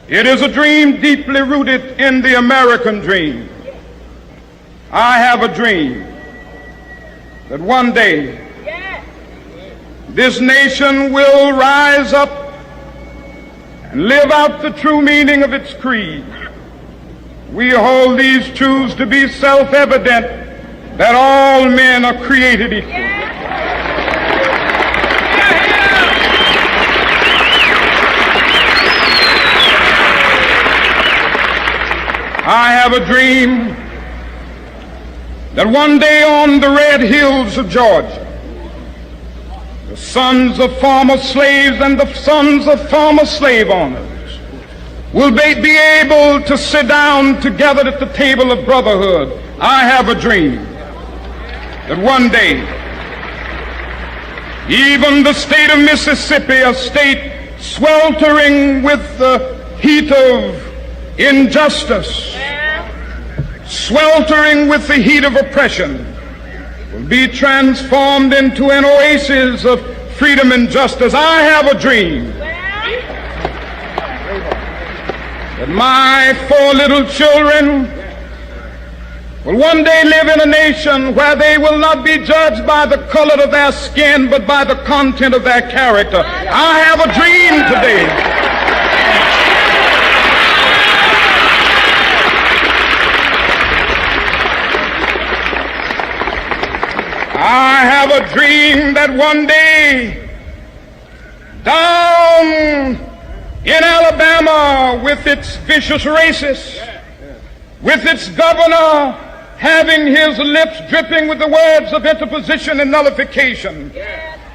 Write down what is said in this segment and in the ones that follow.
It is a dream deeply rooted in the American dream. I have a dream that one day this nation will rise up and live out the true meaning of its creed. We hold these truths to be self-evident, that all men are created equal. I have a dream that one day on the red hills of Georgia, the sons of former slaves and the sons of former slave owners will be able to sit down together at the table of brotherhood. I have a dream that one day even the state of Mississippi, a state sweltering with the heat of injustice, sweltering with the heat of oppression, will be transformed into an oasis of freedom and justice. I have a dream that my 4 little children will one day live in a nation where they will not be judged by the color of their skin, but by the content of their character. I have a dream today I have a dream that one day down in Alabama, with its vicious racists, with its governor having his lips dripping with the words of interposition and nullification,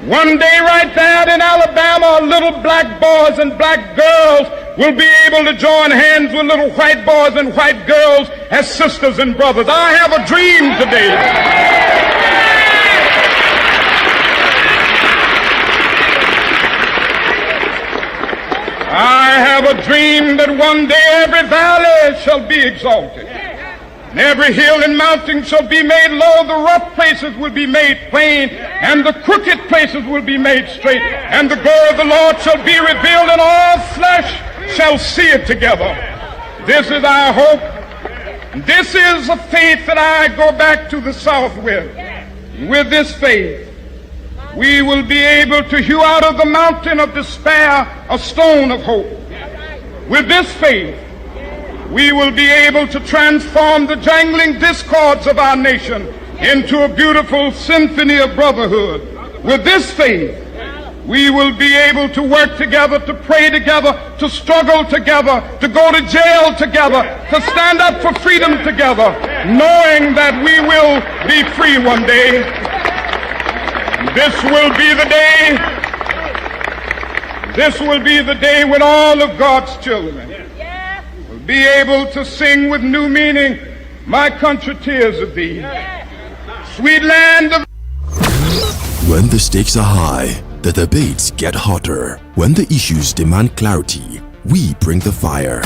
one day right there in Alabama, little black boys and black girls will be able to join hands with little white boys and white girls as sisters and brothers. I have a dream today I have a dream that one day every valley shall be exalted, and every hill and mountain shall be made low. The rough places will be made plain, and the crooked places will be made straight. And the glory of the Lord shall be revealed, and all flesh shall see it together. This is our hope. This is a faith that I go back to the South with. With this faith, we will be able to hew out of the mountain of despair a stone of hope. With this faith, we will be able to transform the jangling discords of our nation into a beautiful symphony of brotherhood. With this faith, we will be able to work together, to pray together, to struggle together, to go to jail together, to stand up for freedom together, knowing that we will be free one day. This will be the day when all of God's children will be able to sing with new meaning, "My country, tears of thee, sweet land of..." When the stakes are high, the debates get hotter. When the issues demand clarity, we bring the fire.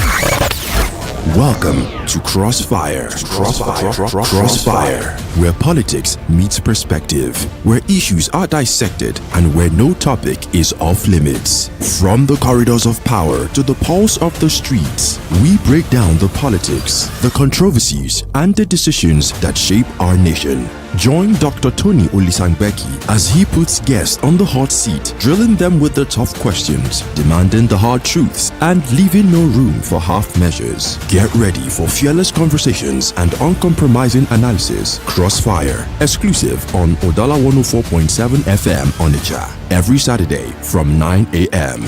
Welcome to CROSSFIRE. CROSSFIRE, where politics meets perspective, where issues are dissected, and where no topic is off limits. From the corridors of power to the pulse of the streets, we break down the politics, the controversies, and the decisions that shape our nation. Join Dr. Tony Olisangbeki as he puts guests on the hot seat, drilling them with the tough questions, demanding the hard truths, and leaving no room for half measures. Get ready for fearless conversations and uncompromising analysis. CROSSFIRE, exclusive on Udala 104.7 FM Onitsha, every Saturday from 9 a.m.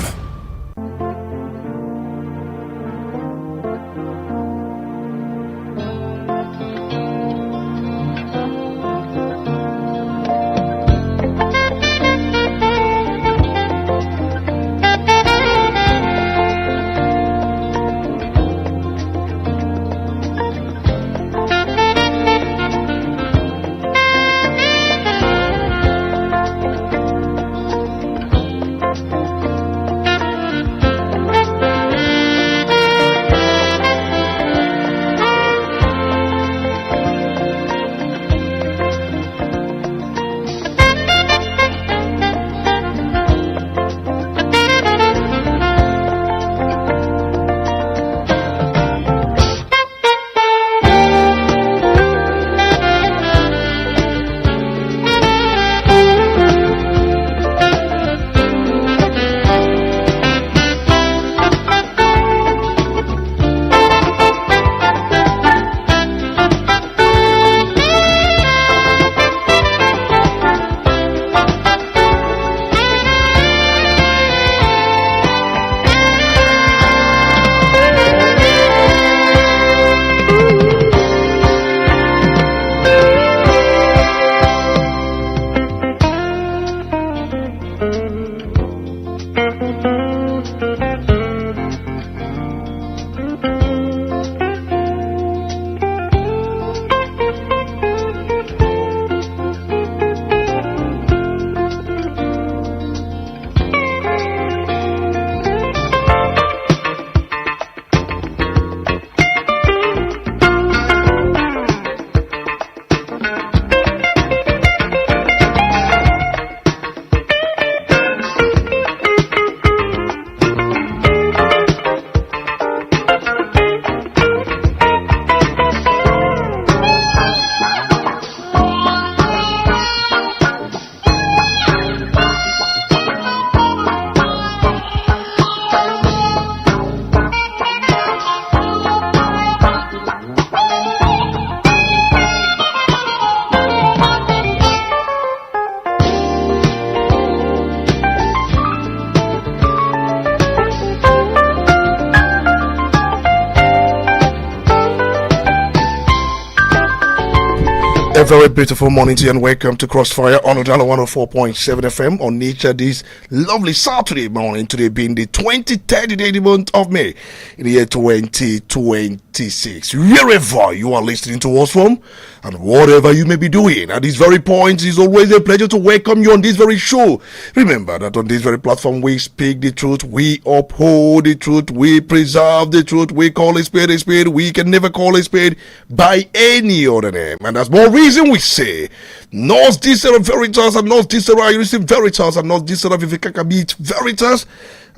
very beautiful morning to you and welcome to CROSSFIRE on Udala 104.7 FM on Nature this lovely Saturday morning, today being the 23rd day of the month of May in the year 2026. Wherever you are listening to us from and whatever you may be doing at this very point, it's always a pleasure to welcome you on this very show. Remember that on this very platform we speak the truth, we uphold the truth, we preserve the truth, we call a spade, we can never call a spade by any other name. And that's more reason we say nos dicere veritas and nos dicere iuris veritas and nos dicere vivificabit veritas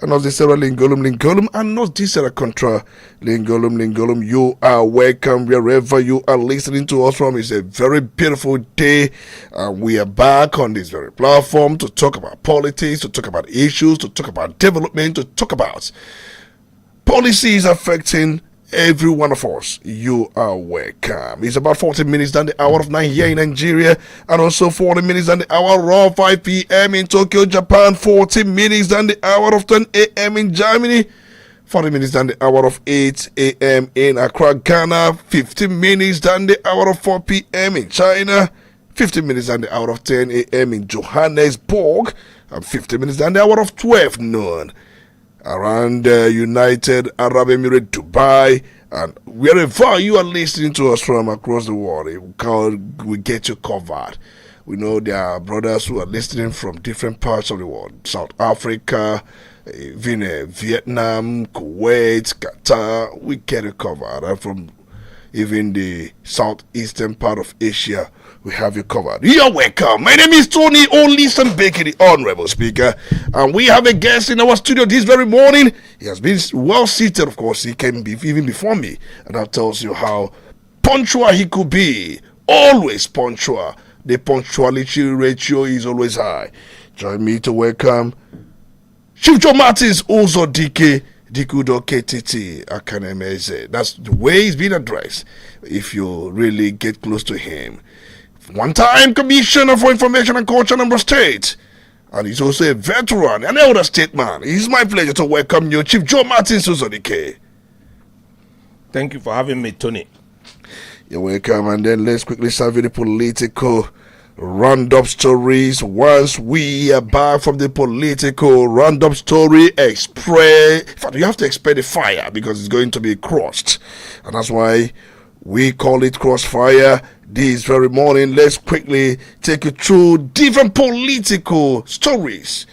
and nos dicere lingolum and nos dicere contra lingolum. You are welcome wherever you are listening to us from. It's a very beautiful day. We are back on this very platform to talk about politics, to talk about issues, to talk about development, to talk about policies affecting every one of us. You are welcome. It's about 40 minutes than the hour of 9 here in Nigeria, and also 40 minutes than the hour of 5 p.m. in Tokyo, Japan, 40 minutes than the hour of 10 a.m. in Germany, 40 minutes than the hour of 8 a.m. in Accra, Ghana, 15 minutes than the hour of 4 p.m. in China, 15 minutes than the hour of 10 a.m. in Johannesburg, and 15 minutes than the hour of 12 noon around United Arab Emirates, Dubai, and wherever you are listening to us from across the world, we get you covered. We know there are brothers who are listening from different parts of the world: South Africa, even Vietnam, Kuwait, Qatar. We get you covered, and from even the southeastern part of Asia, we have you covered. You're welcome. My name is Tony Olison Baker, the Honourable Speaker, and we have a guest in our studio this very morning. He has been well seated, of course. He came even before me, and that tells you how punctual he could be. Always punctual. The punctuality ratio is always high. Join me to welcome Chief Joe Martins Uzo DK Dikudo KTT Akanemeze. That's the way he's been addressed if you really get close to him. One-time Commissioner for Information and Culture, Number State, and he's also a veteran, an elder statesman. It's my pleasure to welcome you, Chief Joe Martins Uzo DK. Thank you for having me, Tony. You're welcome, and then let's quickly survey the political roundup stories. Once we are back from the political roundup story, in fact, you have to expect the fire because it's going to be crossed, and that's why we call it CROSSFIRE this very morning. Let's quickly take you through different political stories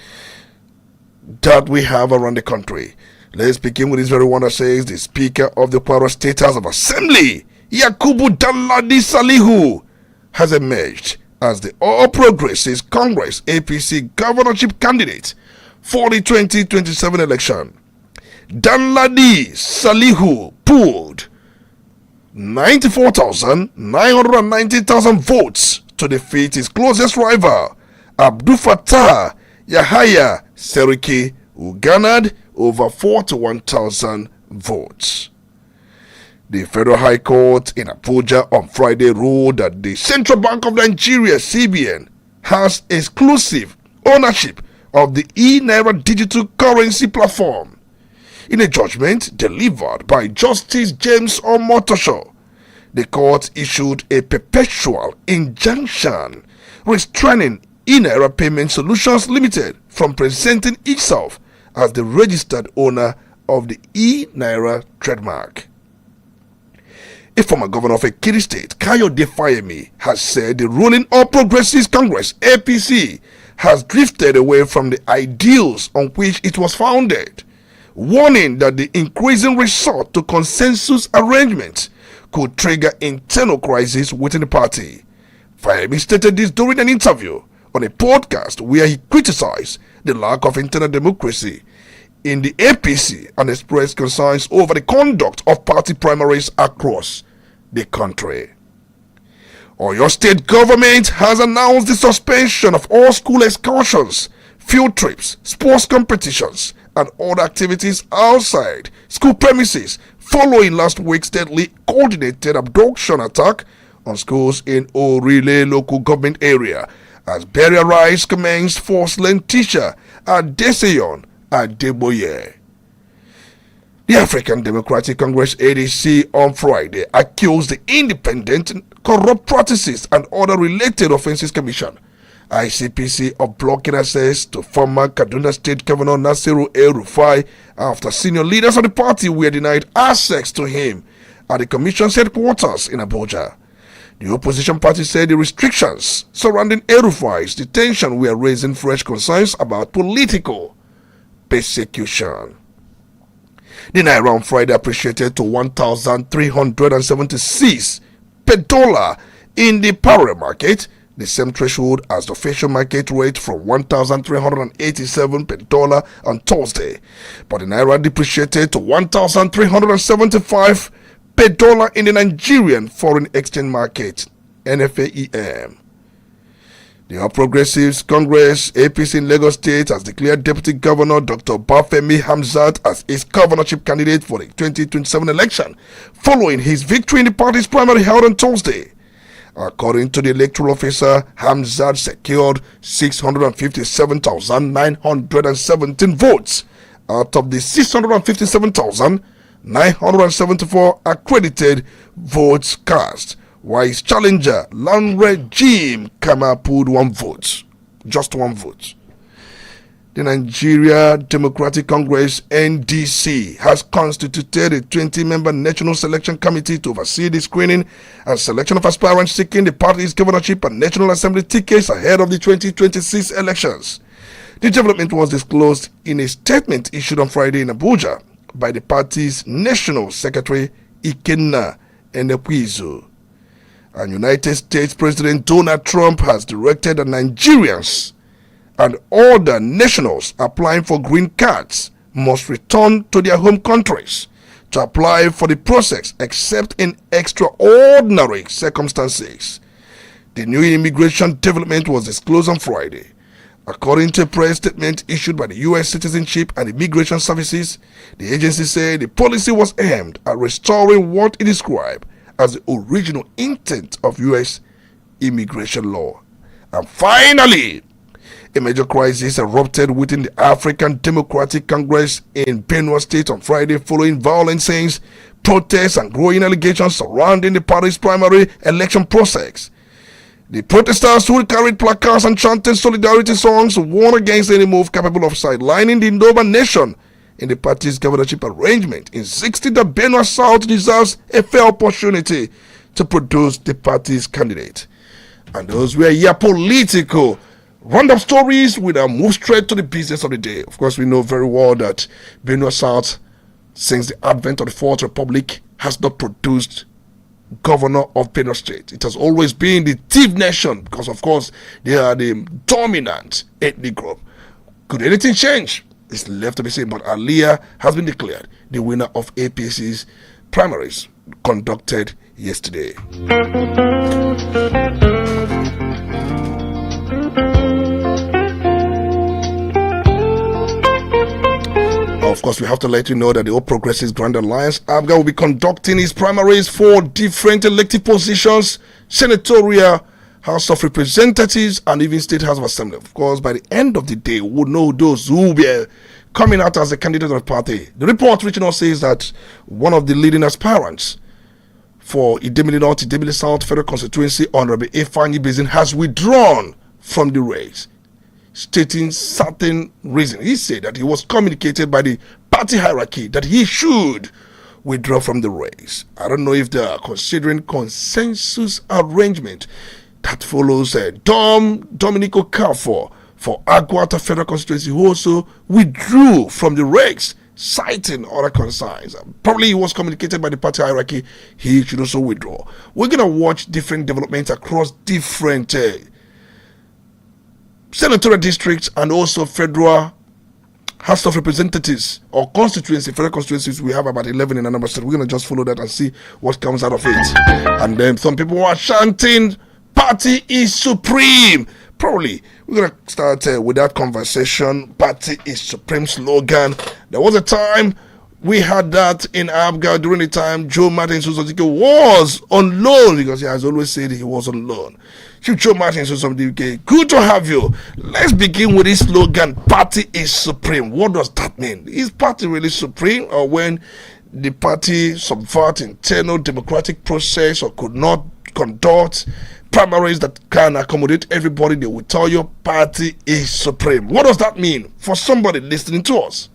that we have around the country. Let's begin with this very one that says the Speaker of the Kwara State House of Assembly, Yakubu Danladi Salihu, has emerged as the All Progressives Congress APC governorship candidate for the 2027 election. Danladi Salihu pooled 94,990,000 votes to defeat his closest rival, Abdul Fattah Yahaya Seriki, who garnered over 41,000 votes. The Federal High Court in Abuja on Friday ruled that the Central Bank of Nigeria, CBN, has exclusive ownership of the eNaira digital currency platform. In a judgment delivered by Justice James Omotosho, the court issued a perpetual injunction restraining eNaira Payment Solutions Limited from presenting itself as the registered owner of the eNaira trademark. A former governor of Ekiti State, Kayode Fayemi, has said the ruling All Progressives Congress APC has drifted away from the ideals on which it was founded, warning that the increasing resort to consensus arrangements could trigger internal crisis within the party. Fayemi stated this during an interview on a podcast where he criticized the lack of internal democracy in the APC and expressed concerns over the conduct of party primaries across the country. Oyo State government has announced the suspension of all school excursions, field trips, sports competitions, and other activities outside school premises following last week's deadly coordinated abduction attack on schools in Orile local government area, as burial rites commenced for slain teacher Adeseyon Adeboye. The African Democratic Congress ADC on Friday accused the Independent Corrupt Practices and Other Related Offences Commission ICPC of blocking access to former Kaduna State Governor Nasir El-Rufa after senior leaders of the party were denied access to him at the commission's headquarters in Abuja. The opposition party said the restrictions surrounding El-Rufa's detention were raising fresh concerns about political persecution. The Naira on Friday appreciated to 1,376 per dollar in the parallel market, the same threshold as the official market rate from 1,387 per dollar on Thursday. But the Naira depreciated to 1,375 per dollar in the Nigerian foreign exchange market, NFAEM. The All Progressives Congress APC in Lagos State has declared Deputy Governor Dr. Bafemi Hamzat as its governorship candidate for the 2027 election, following his victory in the party's primary held on Tuesday. According to the electoral officer, Hamzat secured 657,917 votes out of the 657,974 accredited votes cast, while his challenger, Lanre Jim Kama, pulled 1 vote. Just 1 vote. The Nigeria Democratic Congress NDC has constituted a 20-member National Selection Committee to oversee the screening and selection of aspirants seeking the party's governorship and National Assembly tickets ahead of the 2026 elections. The development was disclosed in a statement issued on Friday in Abuja by the party's National Secretary Ikenna Enekwizu. And United States President Donald Trump has directed that Nigerians and other nationals applying for green cards must return to their home countries to apply for the process except in extraordinary circumstances. The new immigration development was disclosed on Friday. According to a press statement issued by the U.S. Citizenship and Immigration Services, the agency said the policy was aimed at restoring what it described as the original intent of U.S. immigration law. And finally, a major crisis erupted within the African Democratic Congress in Benue State on Friday following violent scenes, protests, and growing allegations surrounding the party's primary election process. The protesters, who carried placards and chanted solidarity songs, warned against any move capable of sidelining the Ndoba nation in the party's governorship arrangement, insisting that Benue South deserves a fair opportunity to produce the party's candidate. And those were your political roundup stories. We now move straight to the business of the day. Of course, we know very well that Benue South, since the advent of the Fourth Republic, has not produced governor of Benue State. It has always been the thief nation because, of course, they are the dominant ethnic group. Could anything change? It's left to be seen, but Aliyah has been declared the winner of APC's primaries conducted yesterday. Of course, we have to let you know that the All Progressives Grand Alliance, ABGA, will be conducting its primaries for different elective positions, senatorial, House of Representatives, and even State House of Assembly. Of course, by the end of the day, we will know those who will be coming out as a candidate of the party. The report reaching us says that one of the leading aspirants for Idemili North, Idemili South Federal Constituency, Honourable Ifeanyi Bezin, has withdrawn from the race, stating certain reasons. He said that he was communicated by the party hierarchy that he should withdraw from the race. I don't know if they are considering consensus arrangement that follows Dominico Carfor for Aguata Federal Constituency, who also withdrew from the race, citing other concerns. Probably he was communicated by the party hierarchy, he should also withdraw. We're going to watch different developments across different senatorial districts and also federal House of Representatives or constituency, federal constituencies. We have about 11 in Anambra State. We're going to just follow that and see what comes out of it. And then some people are chanting, "Party is supreme." Probably we're going to start with that conversation. "Party is supreme" slogan. There was a time We had that in Abuja during the time Joe Martin Sosodike was on loan, because he has always said he was on loan. Chief Joe Martin Sosodike, good to have you. Let's begin with this slogan, party is supreme. What does that mean? Is party really supreme, or when the party subvert internal democratic process or could not conduct primaries that can accommodate everybody, they will tell you party is supreme? What does that mean for somebody listening to us?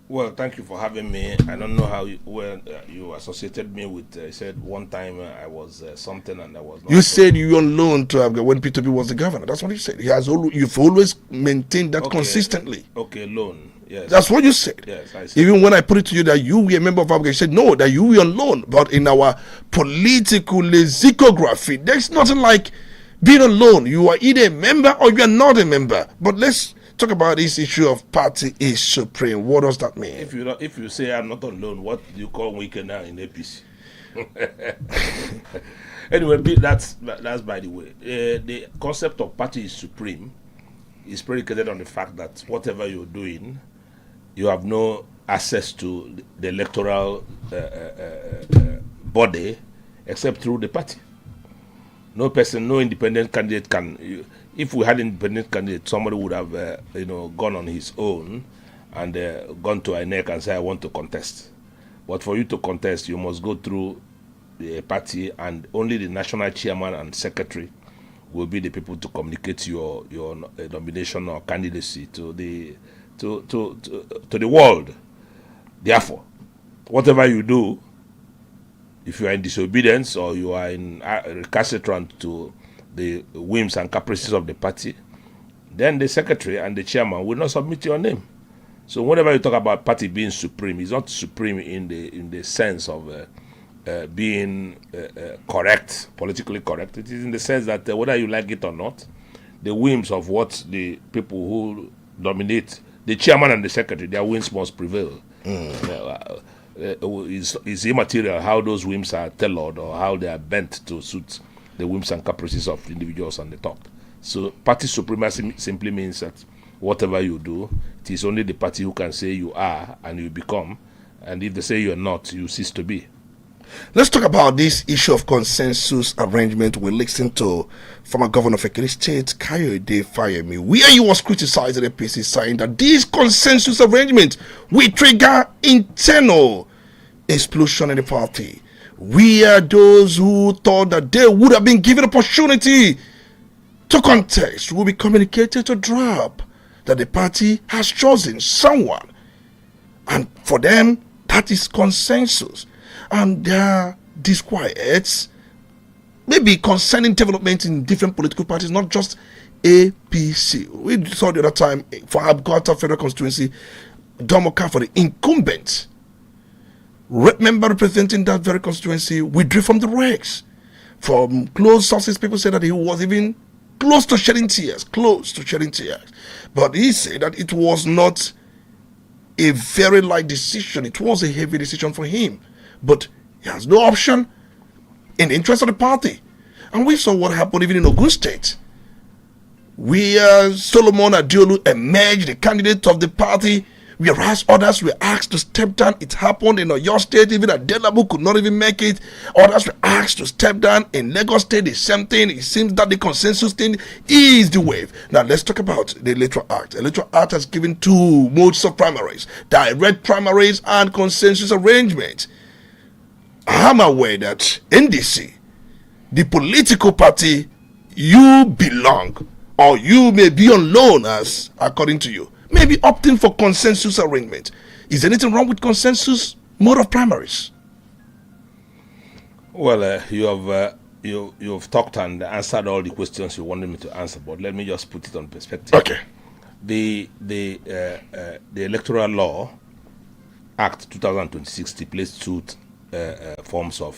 Well, thank you for having me. I don't know how you associated me with. I said one time I was something and I was not. You said you were on loan to Abuja when P2P was the governor. That's what you said. You've always maintained that consistently. Okay, loan. Yes. That's what you said. Yes, I said. Even when I put it to you that you were a member of Abuja, you said no, that you were on loan. But in our political lexicography, there's nothing like being on loan. You are either a member or you are not a member. But let's talk about this issue of party is supreme. What does that mean? If you say I'm not on loan, what do you call weekend now in APC? Anyway, that's by the way. The concept of party is supreme is predicated on the fact that whatever you're doing, you have no access to the electoral body except through the party. No person, no independent candidate can. If we had independent candidate, somebody would have, gone on his own and gone to INEC and say, I want to contest. But for you to contest, you must go through the party, and only the national chairman and secretary will be the people to communicate your nomination or candidacy to the world. Therefore, whatever you do, if you are in disobedience or you are in recalcitrant to the whims and caprices of the party, then the secretary and the chairman will not submit your name. So whenever you talk about party being supreme, it's not supreme in the sense of being correct, politically correct. It is in the sense that whether you like it or not, the whims of what the people who dominate, the chairman and the secretary, their whims must prevail. It's immaterial how those whims are tailored or how they are bent to suit the whims and caprices of individuals on the top. So party supremacy simply means that whatever you do, it is only the party who can say you are and you become, and if they say you are not, you cease to be. Let's talk about this issue of consensus arrangement. We listened to former governor of Ekiti State, Kayode Fayemi, where he was criticizing the APC, saying that this consensus arrangement will trigger internal explosion in the party. We are those who thought that they would have been given opportunity to contest, will be communicated to drop, that the party has chosen someone, and for them that is consensus. And there are disquiets, maybe concerning development in different political parties, not just APC. We saw the other time for Abuja Federal Constituency, Domoka, for the incumbent member representing that very constituency, withdrew from the ranks. From close sources, people said that he was even close to shedding tears. But he said that it was not a very light decision. It was a heavy decision for him. But he has no option in the interest of the party. And we saw what happened even in Ogun State, where Solomon Adiolu emerged the candidate of the party, whereas others were asked to step down. It happened in Oyo State. Even Adelabu could not even make it. Others were asked to step down. In Lagos State, the same thing. It seems that the consensus thing is the wave. Now, let's talk about the Electoral Act. The Electoral Act has given two modes of primaries: direct primaries and consensus arrangement. I'm aware that NDC, the political party you belong, or you may be on loan as, according to you, may be opting for consensus arrangement. Is there anything wrong with consensus mode of primaries? Well, you've talked and answered all the questions you wanted me to answer, but let me just put it on perspective. Okay. The Electoral Law Act 2026 stipulates two forms of,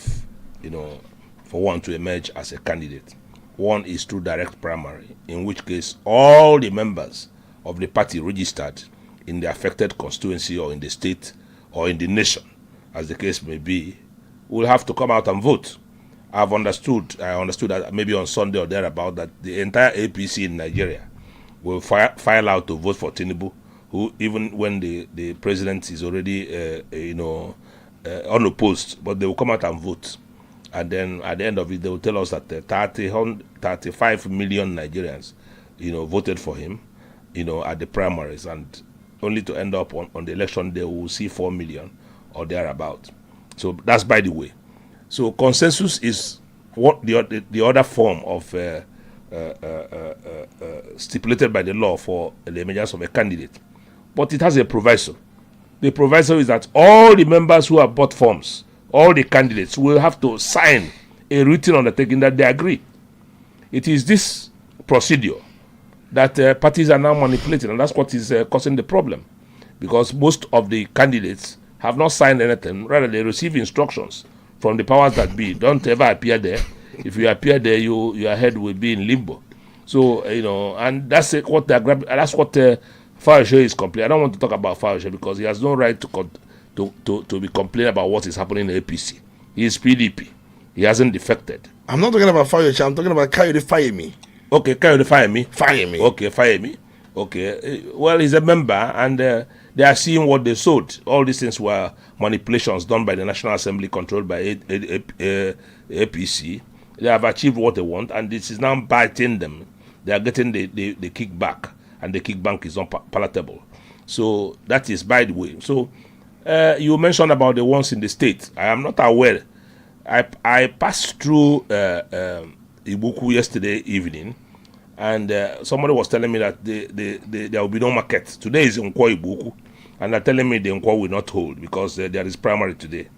for one to emerge as a candidate. One is through direct primary, in which case all the members of the party registered in the affected constituency or in the state or in the nation, as the case may be, will have to come out and vote. I understood that maybe on Sunday or thereabout that the entire APC in Nigeria will file out to vote for Tinubu who even when the president is already unopposed, but they will come out and vote. And then at the end of it, they will tell us that 35 million Nigerians, voted for him, at the primaries, and only to end up on the election day, we will see 4 million or thereabout. So that's by the way. So consensus is what the other form of stipulated by the law for the emergence of a candidate. But it has a proviso. The proviso is that all the members who have bought forms, all the candidates, will have to sign a written undertaking that they agree. It is this procedure that parties are now manipulating, and that's what is causing the problem. Because most of the candidates have not signed anything, rather they receive instructions from the powers that be. Don't ever appear there. If you appear there, your head will be in limbo. So, and that's what Fayose is complaining. I don't want to talk about Fayose because he has no right to be complaining about what is happening in APC. He is PDP. He hasn't defected. I'm not talking about Fayose. I'm talking about Kayode Fayemi. Okay, Kayode Fayemi. Fayemi. Okay, Fayemi. Okay. Well, he's a member, and they are seeing what they sowed. All these things were manipulations done by the National Assembly, controlled by APC. They have achieved what they want, and this is now biting them. They are getting the kickback, and the kickback is unpalatable. So that is by the way. So you mentioned about the ones in the state. I am not aware. I passed through Ibuku yesterday evening, and somebody was telling me that there will be no market. Today is Nkwo Ibuku, and they're telling me the Nkwo will not hold because there is primary today.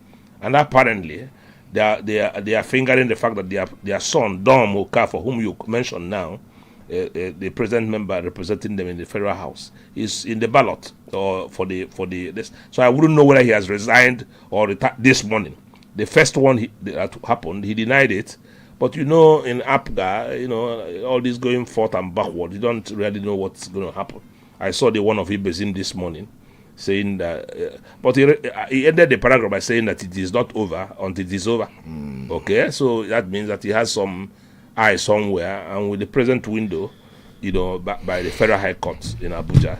And apparently, they are fingering the fact that their son, Dom Oka, for whom you mentioned now, the present member representing them in the federal house, is in the ballot for this. So I wouldn't know whether he has resigned or this morning. The first one that happened, he denied it. But in APGA, all this going forth and backward, you don't really know what's going to happen. I saw the one of Ibezim this morning saying that, but he ended the paragraph by saying that it is not over until it is over. Okay, so that means that he has some eye somewhere, and with the present window, by the Federal High Court in Abuja,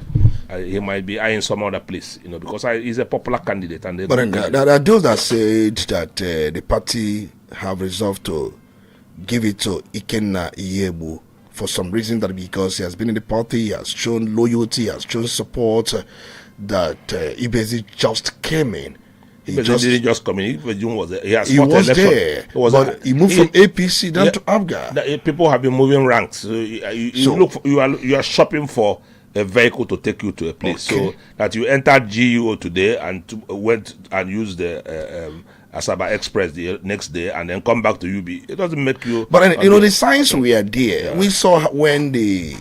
he might be eyeing some other place, because he's a popular candidate. And but there are those that said that the party have resolved to give it to Ikenna Iyebu for some reason, that because he has been in the party, he has shown loyalty, he has shown support, that Ibezi just came in. He didn't just come in. He was there. He moved from APC down to APGA. People have been moving ranks. So you are shopping for a vehicle to take you to a place. Okay. So that you entered GUO today and went and used the Asaba Express the next day and then come back to UB. It doesn't make you. But the signs were there. Yeah. We saw when the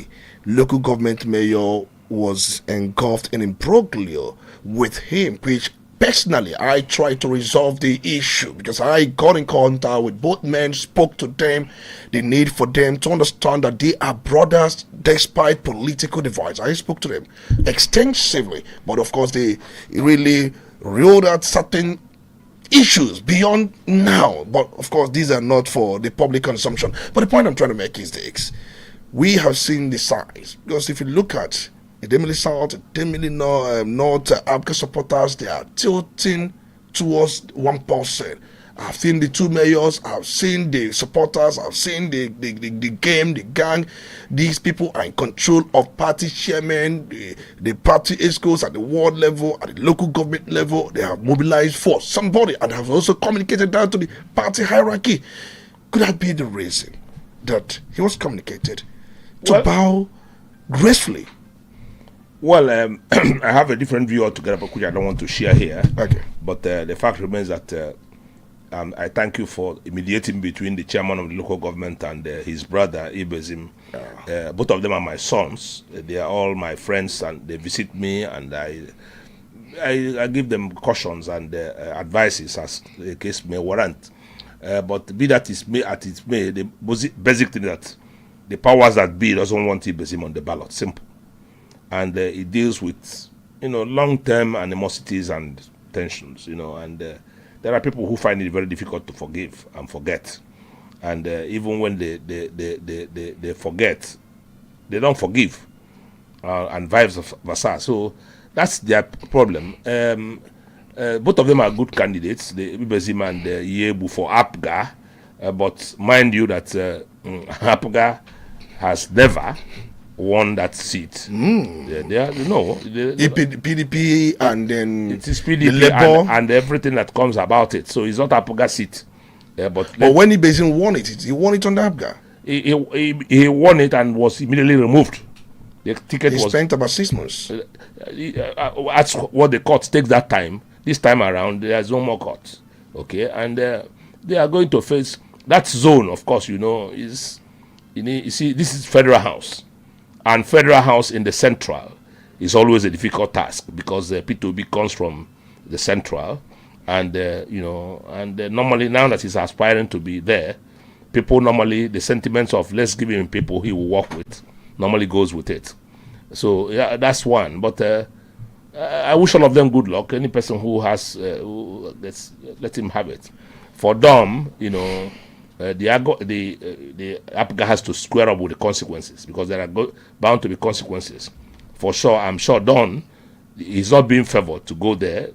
local government mayor was engulfed in imbroglio with him, which personally I tried to resolve the issue because I got in contact with both men, spoke to them, the need for them to understand that they are brothers despite political divides. I spoke to them extensively, but of course they really reeled out certain issues beyond now. But of course these are not for the public consumption. But the point I'm trying to make is this: we have seen the signs, because if you look at Idemili South, Idemili North, APGA supporters, they are tilting towards 1%. I've seen the two mayors, I've seen the supporters, I've seen the game, the gang. These people are in control of party chairmen, the party ESCOs at the ward level, at the local government level. They have mobilized for somebody and have also communicated down to the party hierarchy. Could that be the reason that he was communicated to bow gracefully? Well, I have a different view altogether, but which I don't want to share here. Okay. But the fact remains that I thank you for mediating between the chairman of the local government and his brother, Ibezim. Both of them are my sons. They are all my friends, and they visit me, and I give them cautions and advices as the case may warrant. But be that as it may, the basic thing that the powers that be doesn't want Ibezim on the ballot. Simple. And it deals with, long-term animosities and tensions, and there are people who find it very difficult to forgive and forget. And even when they forget, they don't forgive. and vice versa. So that's their problem. Both of them are good candidates, the Ibezim and Yebu for APGA, but mind you that APGA has never won that seat. PDP and then it is PDP and everything that comes about it. So it's not APGA seat. But when Ibezim won it, he won it on the APGA. He won it and was immediately removed. The ticket was spent about 6 months. That's what the court takes that time. This time around, there's no more court. Okay, and they are going to face that zone. Of course, is you see, this is Federal House, and Federal House in the Central is always a difficult task because the P2B comes from the Central, and normally now that he's aspiring to be there, people normally the sentiments of let's give him people he will work with normally goes with it. So yeah, that's one. But I wish all of them good luck. Any person who has, let him have it. For them, the APGA has to square up with the consequences because there are bound to be consequences. For sure, I'm sure Don is not being favored to go there,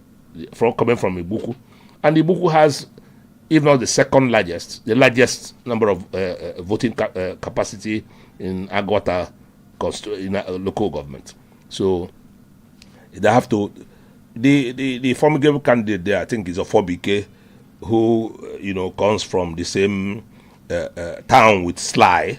coming from Obuku, and Obuku has, if not the second largest, the largest number of voting capacity in Agwata local government. So they have to. The formidable candidate there, I think, is a 4BK, who comes from the same town with Sly.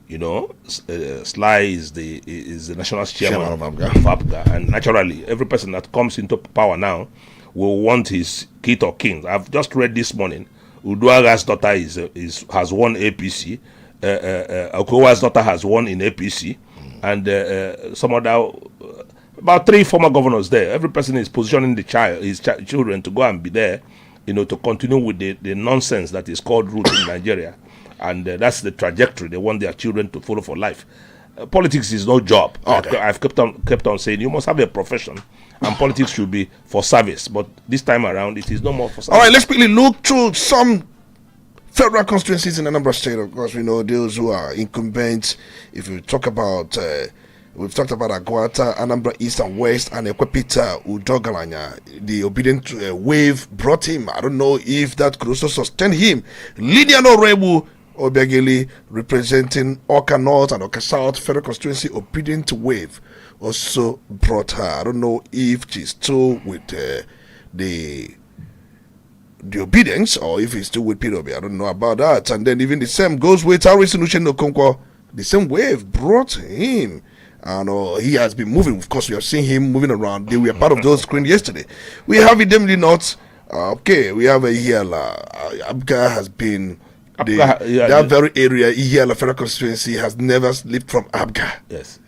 Sly is the national chairman of APGA, and naturally, every person that comes into power now will want his kit or king. I've just read this morning, Udala's daughter has won APC, Okowa's daughter has won in APC, and some other about 3 former governors there. Every person is positioning his children to go and be there, to continue with the nonsense that is called rule in Nigeria, and that's the trajectory they want their children to follow for life. Politics is no job. Okay. I've kept on saying you must have a profession, and politics should be for service. But this time around, it is no more for service. All right, let's quickly look through some federal constituencies in Anambra State. Of course, we know those who are incumbent. If we talk about, we've talked about Agwata, Anambra East and West, and Ekwepita, Udogalanya. The obedient wave brought him. I don't know if that could also sustain him. Lydian Orebu Obiageli, representing Oka North and Oka South Federal Constituency, obedient wave also brought her. I don't know if she's still with the obedience or if he's still with PW. I don't know about that. And then even the same goes with Harrison Ushen Okonkwo. The same wave brought him. And he has been moving. Of course, we have seen him moving around. They were part of those screen yesterday. We have Idemli North. We have a Ihiala. APGA has been that very area. Ihiala Federal Constituency has never slipped from APGA. Yes.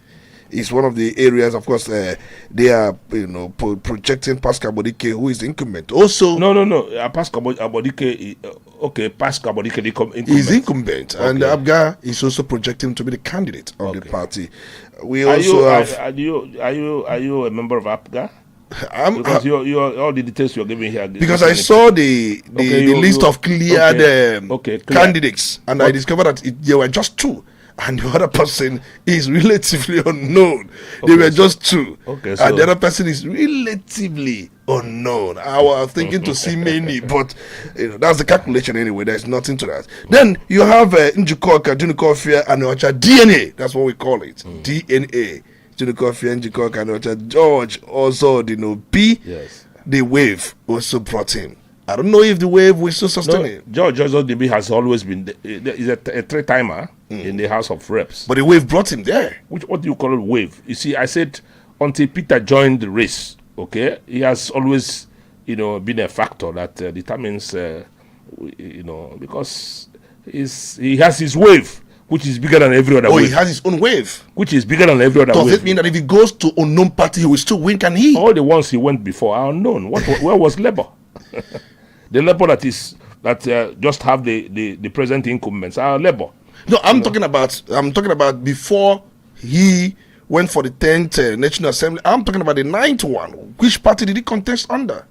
It's one of the areas, of course, they are, projecting Pascal Abodike, who is the incumbent. Also, no. Pascal Abodike, Pascal Abodike incumbent. Is incumbent, okay. And APGA is also projecting to be the candidate of the party. We also are you a member of APGA? Because all the details you're giving here. Because I saw the list of cleared candidates, and I discovered that there were just 2. And the other person is relatively unknown. They were just 2. Okay, so and the other person is relatively unknown. I was thinking to see many, but that's the calculation anyway. There's nothing to that. Then you have Njikoka, Junikofia, and Ocha DNA. That's what we call it. DNA. Junikofia, Njikoka, and Ocha. George also did not B. Yes. The wave also brought him. I don't know if the wave will still sustain it. George DB has always been is a 3-timer in the House of Reps. But the wave brought him there. What do you call it, wave? You see, I said until Peter joined the race, okay, he has always, been a factor that determines, because he has his wave, which is bigger than every other wave. Oh, he has his own wave. Which is bigger than every other wave. Does it mean that if he goes to unknown party, he will still win? Can he? All the ones he went before are unknown. Where was Labour? The Labour that just have the present incumbents are Labour. No, I'm talking about before he went for the 10th National Assembly. I'm talking about the 9th one. Which party did he contest under?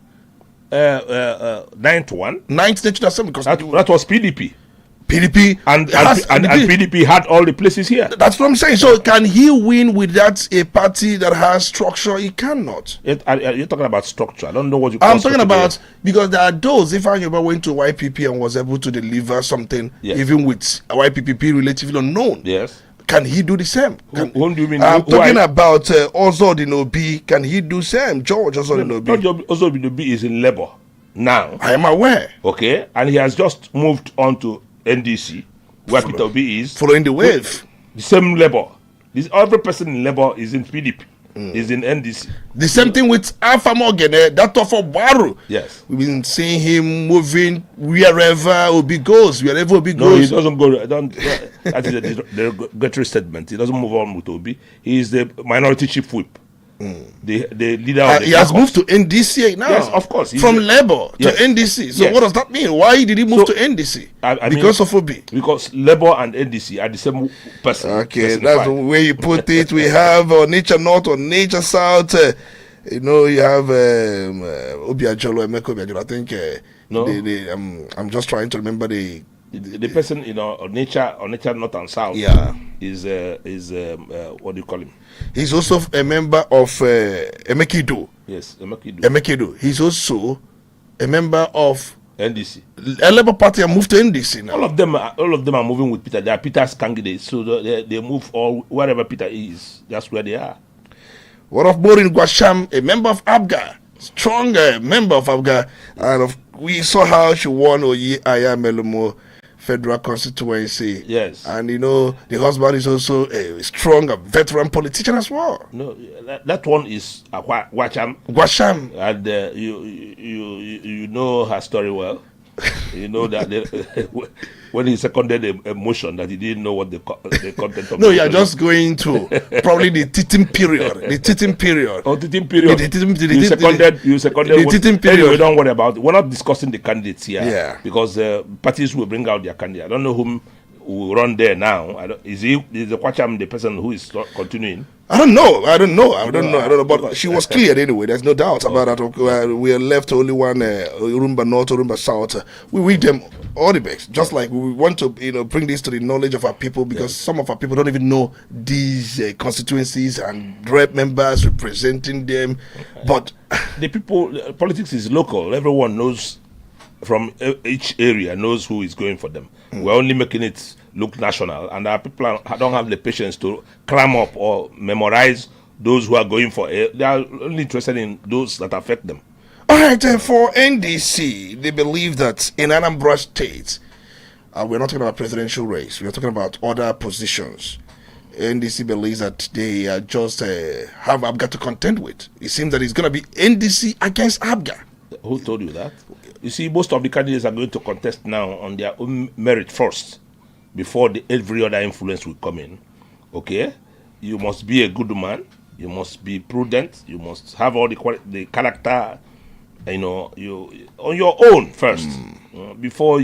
9th one? 9th National Assembly. Because that was PDP. PDP and PDP had all the places here. That's what I'm saying. So can he win without a party that has structure? He cannot. You're talking about structure. I don't know what you. I'm talking about because there are those. If Anyoba went to YPP and was able to deliver something, even with YPP relatively unknown. Yes. Can he do the same? Who do you mean? I'm talking about Ozo Dinobi. Can he do same? George Ozo Dinobi. Ozo Dinobi is in Labour now. I am aware. Okay, and he has just moved on to NDC, where Peter Obi is. Following the wave. The same Labour. Every person in Labour is in PDP. Is in NDC. The same thing with Alpha Morgan, that of Baru. Yes. We've been seeing him moving wherever Obi goes. Wherever Obi No, goes. he doesn't go. That is a derogatory statement. He doesn't move on with Obi. He is the minority chief whip. The leader of the he has moved to NDC now. Yes, of course. From Labour to NDC. So what does that mean? Why did he move to NDC? Because of Obi. Because Labour and NDC are the same person. Okay, that's the way you put it. We have Nature North or Nature South. You have Obi Ajolo, Emeka Obi Ajolo. I think I'm just trying to remember the person Nature North and South. Yeah, is what do you call him? He's also a member of Emekido. Yes, Emekido. He's also a member of NDC. A Labour Party and moved to NDC now. All of them are moving with Peter. They are Peter's candidates, so they move all wherever Peter is. That's where they are. What of Maureen Gwasham, a member of ABGA, strong member of ABGA, and we saw how she won Oyi Aya Melumo federal constituency. Yes. And the husband is also a strong veteran politician as well. No, that one is Gwasham. Gwasham. And you know her story well. You know that when he seconded a motion that he didn't know what the content of. No, you're just going to probably the teething period. The teething period. Oh, teething period. You seconded. The teething period. Anyway, don't worry about it. We're not discussing the candidates here. Yeah. Because parties will bring out their candidate. I don't know whom will run there now. Is the Kwacham the person who is continuing? I don't know. But she was cleared anyway. There's no doubt about that. We are left only one Urumba North, Urumba South. We read them all the best. Just like we want to, bring this to the knowledge of our people, because some of our people don't even know these constituencies and rep members representing them. But the people, politics is local. Everyone knows from each area knows who is going for them. We're only making it look national, and our people don't have the patience to cram up or memorize those who are going for it. They are only interested in those that affect them. All right, for NDC, they believe that in Anambra State, we're not talking about presidential race, we're talking about other positions. NDC believes that they just have ABGA to contend with. It seems that it's going to be NDC against ABGA. Who told you that? You see, most of the candidates are going to contest now on their own merit first, before every other influence will come in. Okay? You must be a good man. You must be prudent. You must have all the character, you on your own first. Before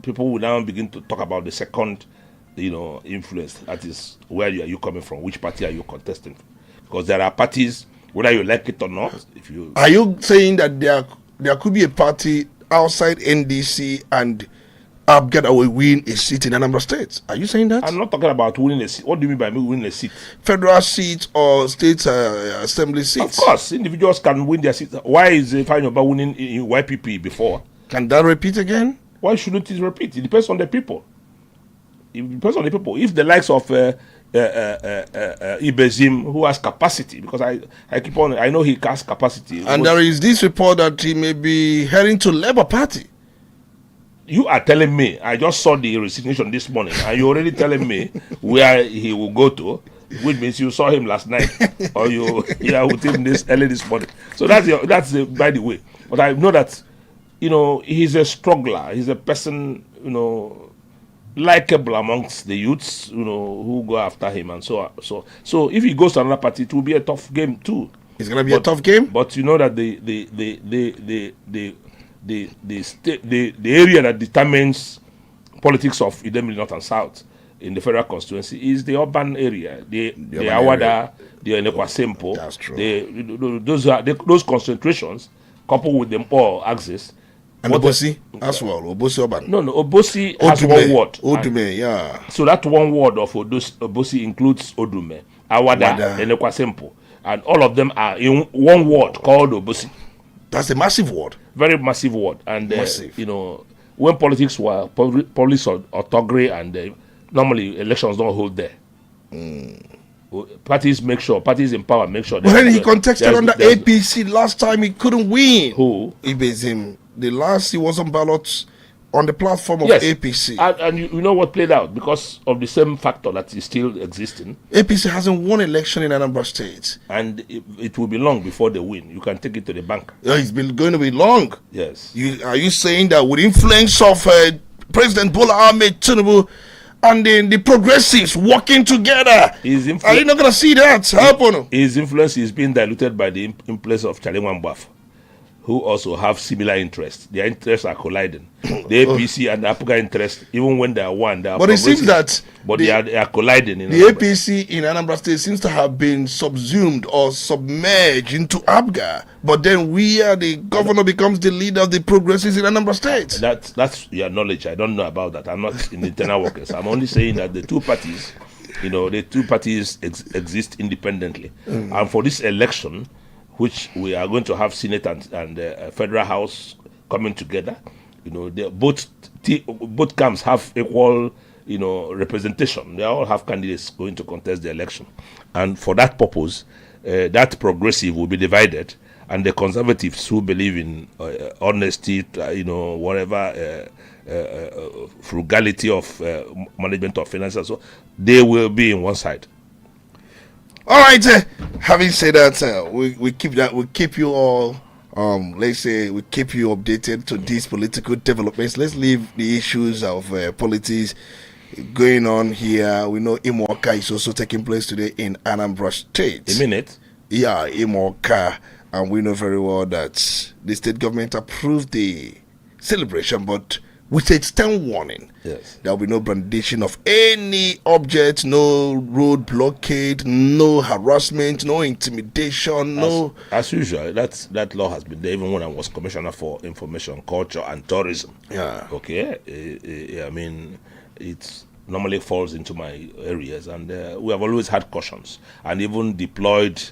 people will now begin to talk about the second, influence. That is, where are you coming from? Which party are you contesting? Because there are parties, whether you like it or not. Are you saying that there could be a party outside NDC and ABGA that will win a seat in Anambra State? Are you saying that? I'm not talking about winning a seat. What do you mean by me winning a seat? Federal seats or state assembly seats? Of course, individuals can win their seats. Why is Ifeanyoba winning in YPP before? Can that repeat again? Why shouldn't it repeat? It depends on the people. If the likes of Ibezim, who has capacity, because I know he has capacity. And there is this report that he may be heading to Labour Party. You are telling me, I just saw the resignation this morning, and you're already telling me where he will go to, which means you saw him last night, or you are with him early this morning. So that's by the way. But I know that, he's a struggler. He's a person, likable amongst the youths, who go after him and so on. So if he goes to another party, it will be a tough game too. It's gonna be a tough game. But you know that the area that determines politics of Idemili North and South in the federal constituency is the urban area, the Awada, the Enekwasempo. That's true. Those concentrations, coupled with them all axis, And Obosi as well. Obosi Oban. No, Obosi has one ward. Odume, yeah. So that one ward of Obosi includes Odume, Awada, and Ekwasempo. And all of them are in one ward called Obosi. That's a massive ward. Very massive ward. And, massive. When politics were police autocracy and normally elections don't hold there. Parties in power make sure. But then he contested under APC last time, he couldn't win. Who? Ibezim. The last he was on ballots on the platform of APC. And you know what played out because of the same factor that is still existing. APC hasn't won election in Anambra State. And it will be long before they win. You can take it to the bank. Yeah, it's been going to be long. Yes. Are you saying that with influence of President Bola Ahmed Tinubu and the progressives working together, are you not going to see that happen? His influence is being diluted by the influence of Charlie Wambaf, who also have similar interests. Their interests are colliding. The APC and the Apuga interests, even when they are one, they are but it seems that they are colliding. The APC in Anambra State seems to have been subsumed or submerged into Apuga. But then the governor becomes the leader of the progressives in Anambra State. That's your knowledge. I don't know about that. I'm not in the internal workers. I'm only saying that the two parties, exist independently. And for this election, which we are going to have Senate and Federal House coming together, both camps have equal, representation. They all have candidates going to contest the election, and for that purpose, that progressive will be divided, and the conservatives who believe in honesty, whatever frugality of management of finances, so they will be in one side. All right. Having said that, we keep you all. Let's say we keep you updated to these political developments. Let's leave the issues of politics going on here. We know Imoka is also taking place today in Anambra State. A minute. Yeah, Imoka, and we know very well that the state government approved the celebration, but with a stern warning. Yes. There will be no brandishing of any object, no road blockade, no harassment, no intimidation, As usual, that law has been there even when I was Commissioner for Information, Culture and Tourism. Yeah. Okay. It normally falls into my areas, and we have always had cautions and even deployed,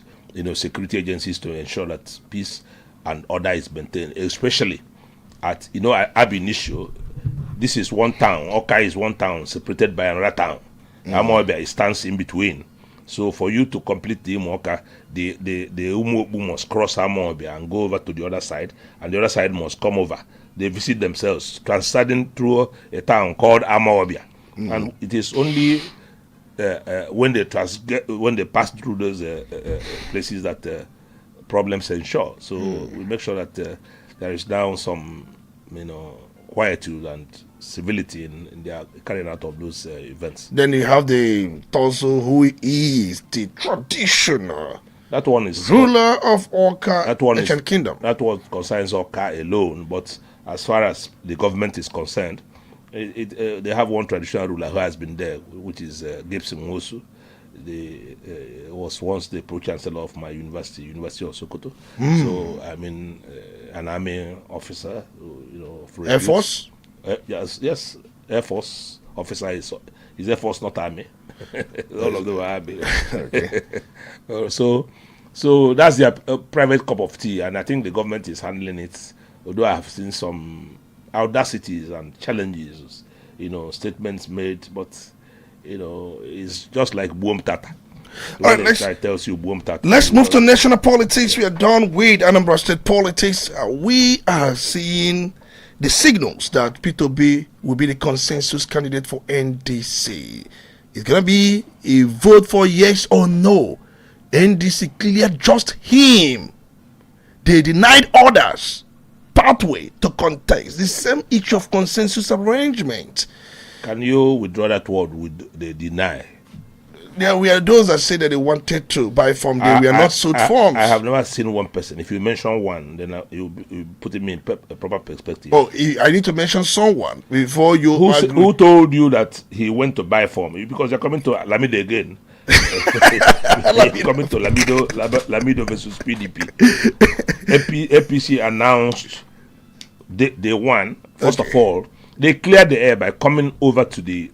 security agencies to ensure that peace and order is maintained, especially at, Ab initio. This is one town. Oka is one town separated by another town. Amawabia stands in between. So for you to complete the Imoka, the Umuobu must cross Amawabia and go over to the other side, and the other side must come over. They visit themselves, transcending through a town called Amawabia. And it is only when they pass through those places that problems ensure. So we make sure that there is now some, quietude and civility in their carrying out of those events. Then you have the Toso, who is the traditional that one is ruler of Oka, that one Ancient Kingdom. That one concerns Oka alone, but as far as the government is concerned, they have one traditional ruler who has been there, which is Gibson Wosu. Was once the pro-chancellor of my University of Sokoto. So an army officer, Air Force. Yes, Air Force officer is Air Force, not army. All of them are army. Okay. So that's their private cup of tea, and I think the government is handling it. Although I have seen some audacities and challenges, statements made, but it's just like boom tata. All right, tells you boom tata. Let's move to national politics. We are done with Anambra State politics. We are seeing the signals that Peter Obi will be the consensus candidate for NDC. It's going to be a vote for yes or no. NDC cleared just him. They denied others pathway to contest. The same issue of consensus arrangement. Can you withdraw that word with the deny? There were those that said that they wanted to buy form. They were not sold forms. I have never seen one person. If you mention one, then you put him in a proper perspective. Oh, I need to mention someone before you. Who told you that he went to buy form? Because you're coming to Lamido again. Coming to Lamido versus PDP. APC announced they won. First of all, they cleared the air by coming over to the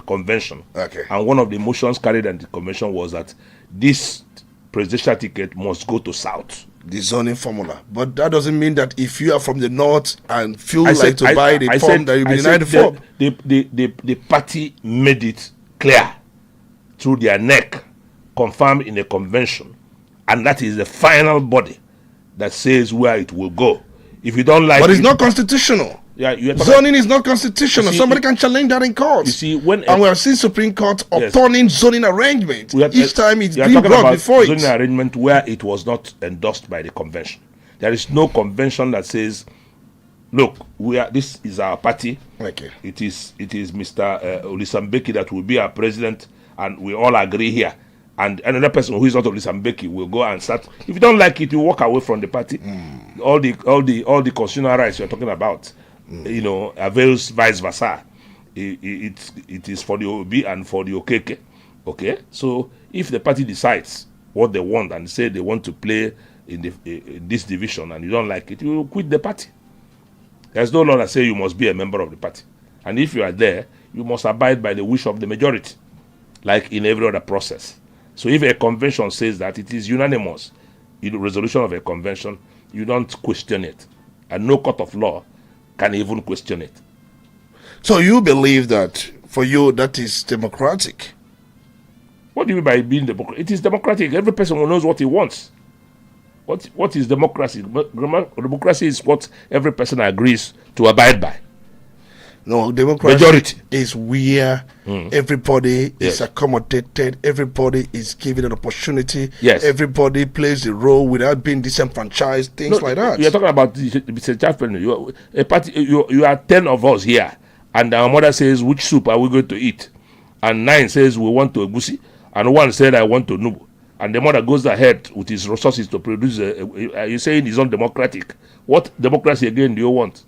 convention. Okay. And one of the motions carried at the convention was that this presidential ticket must go to South. The zoning formula. But that doesn't mean that if you are from the north and feel buy the form that you'll be denied the form. The party made it clear through their neck, confirmed in a convention, and that is the final body that says where it will go. If you don't like it... But it's not constitutional. Yeah, zoning is not constitutional. Somebody can challenge that in court. You see, when and we have seen Supreme Court upturning zoning arrangement. Each time it's been brought about before zoning arrangement where it was not endorsed by the convention. There is no convention that says, look, this is our party. Okay. It is Mr. Olisambeki that will be our president, and we all agree here. And another person who is not Olisambeki will go and start. If you don't like it, you walk away from the party. All the constitutional rights you're talking about, avails vice versa. It is for the OB and for the OKK. Okay, so if the party decides what they want and say they want to play in this division and you don't like it, you will quit the party. There's no law that say you must be a member of the party, and if you are there, you must abide by the wish of the majority, like in every other process. So if a convention says that it is unanimous in the resolution of a convention, you don't question it, and no court of law can even question it. So you believe that for you that is democratic? What do you mean by being democratic? It is democratic. Every person knows what he wants. What is democracy? Democracy is what every person agrees to abide by. No, democracy majority is where everybody is accommodated, everybody is given an opportunity, everybody plays a role without being disenfranchised, things like that. You're talking about Mr. Chaffin. A party. You are 10 of us here, and our mother says, which soup are we going to eat? And 9 says, we want to egusi, and 1 said, I want to nubu. And the mother goes ahead with his resources to produce. Are you saying it's undemocratic? What democracy again do you want?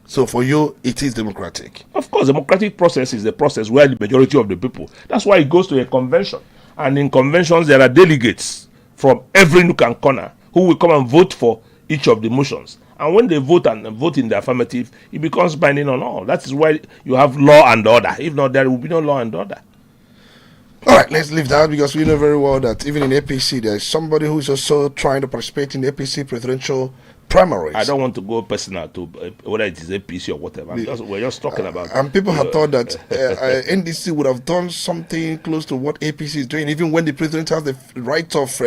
So for you, it is democratic? Of course, democratic process is the process where the majority of the people. That's why it goes to a convention. And in conventions, there are delegates from every nook and corner who will come and vote for each of the motions. And when they vote and vote in the affirmative, it becomes binding on all. That is why you have law and order. If not, there will be no law and order. All right, let's leave that because we know very well that even in APC, there is somebody who is also trying to participate in the APC presidential primaries. I don't want to go personal to whether it is APC or whatever. We're just talking about. And people have thought that NDC would have done something close to what APC is doing, even when the president has the right of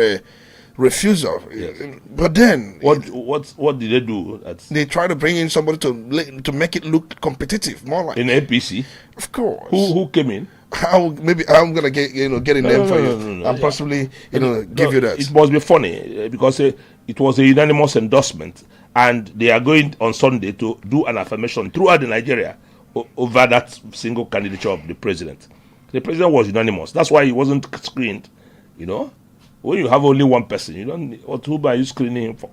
refusal. Yes. But then, what did they do? They try to bring in somebody to make it look competitive, more like in APC. Of course. Who came in? Maybe I'm gonna get in them for you and possibly give you that. It must be funny because it was a unanimous endorsement, and they are going on Sunday to do an affirmation throughout the Nigeria over that single candidature of the president. The president was unanimous. That's why he wasn't screened. When you have only one person, you don't. Who are you screening him for?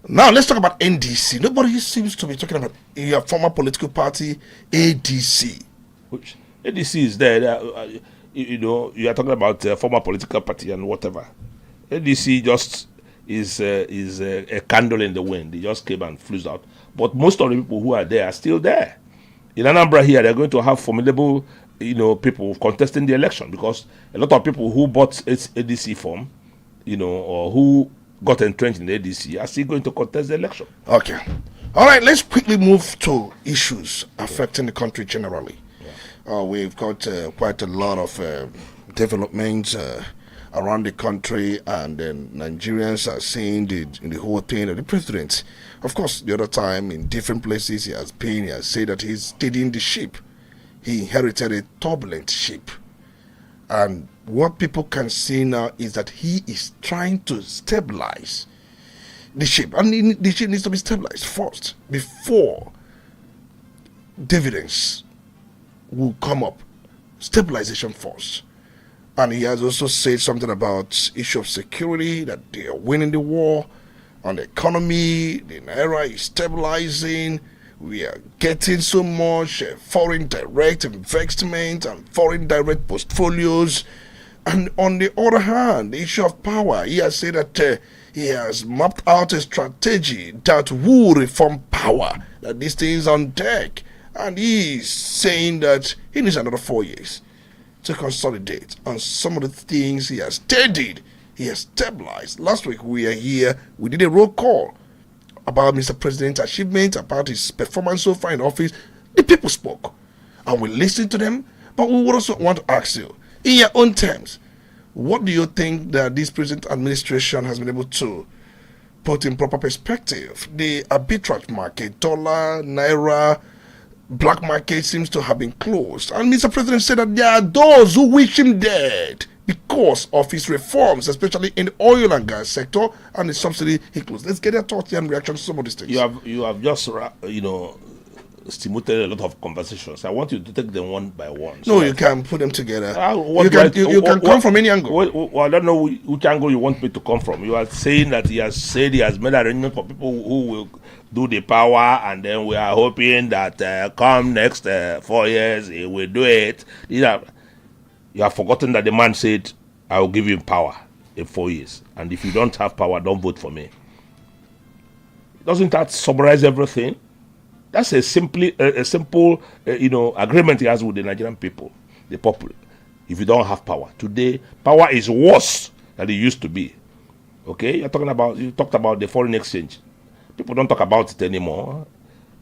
Now let's talk about NDC. Nobody seems to be talking about your former political party, ADC. Which ADC is there. You are talking about former political party and whatever. ADC just is a candle in the wind. They just came and flew out. But most of the people who are there are still there. In Anambra here, they're going to have formidable, people contesting the election because a lot of people who bought ADC form, or who got entrenched in the ADC are still going to contest the election. Okay. All right, let's quickly move to issues affecting the country generally. We've got quite a lot of developments around the country, and then Nigerians are seeing the whole thing of the president. Of course, the other time in different places he has said that he's steadying the ship. He inherited a turbulent ship. And what people can see now is that he is trying to stabilize the ship. And the ship needs to be stabilized first before dividends will come up. Stabilization first. And he has also said something about issue of security, that they are winning the war. On the economy, the Naira is stabilizing. We are getting so much foreign direct investment and foreign direct portfolios. And on the other hand, the issue of power, he has said that he has mapped out a strategy that will reform power, that this thing is on deck. And he's saying that he needs another 4 years to consolidate on some of the things he has steadied, he has stabilized. Last week we were here, we did a roll call about Mr. President's achievement, about his performance so far in office. The people spoke, and we listened to them, but we would also want to ask you, in your own terms, what do you think that this present administration has been able to put in proper perspective? The arbitrage market, dollar, naira, black market seems to have been closed. And Mr. President said that there are those who wish him dead because of his reforms, especially in the oil and gas sector and the subsidy he closed. Let's get your thoughts and reactions to some of these things. You have just stimulated a lot of conversations. I want you to take them one by one. No, you can put them together. You can come from any angle. Well, I don't know which angle you want me to come from. You are saying that he has made arrangements for people who will do the power, and then we are hoping that come next 4 years he will do it. You have forgotten that the man said, I will give you power in 4 years, and if you don't have power, don't vote for me. Doesn't that summarize everything? That's a simple agreement he has with the Nigerian people, the people. If you don't have power today, power is worse than it used to be. Okay, you talked about the foreign exchange. People don't talk about it anymore.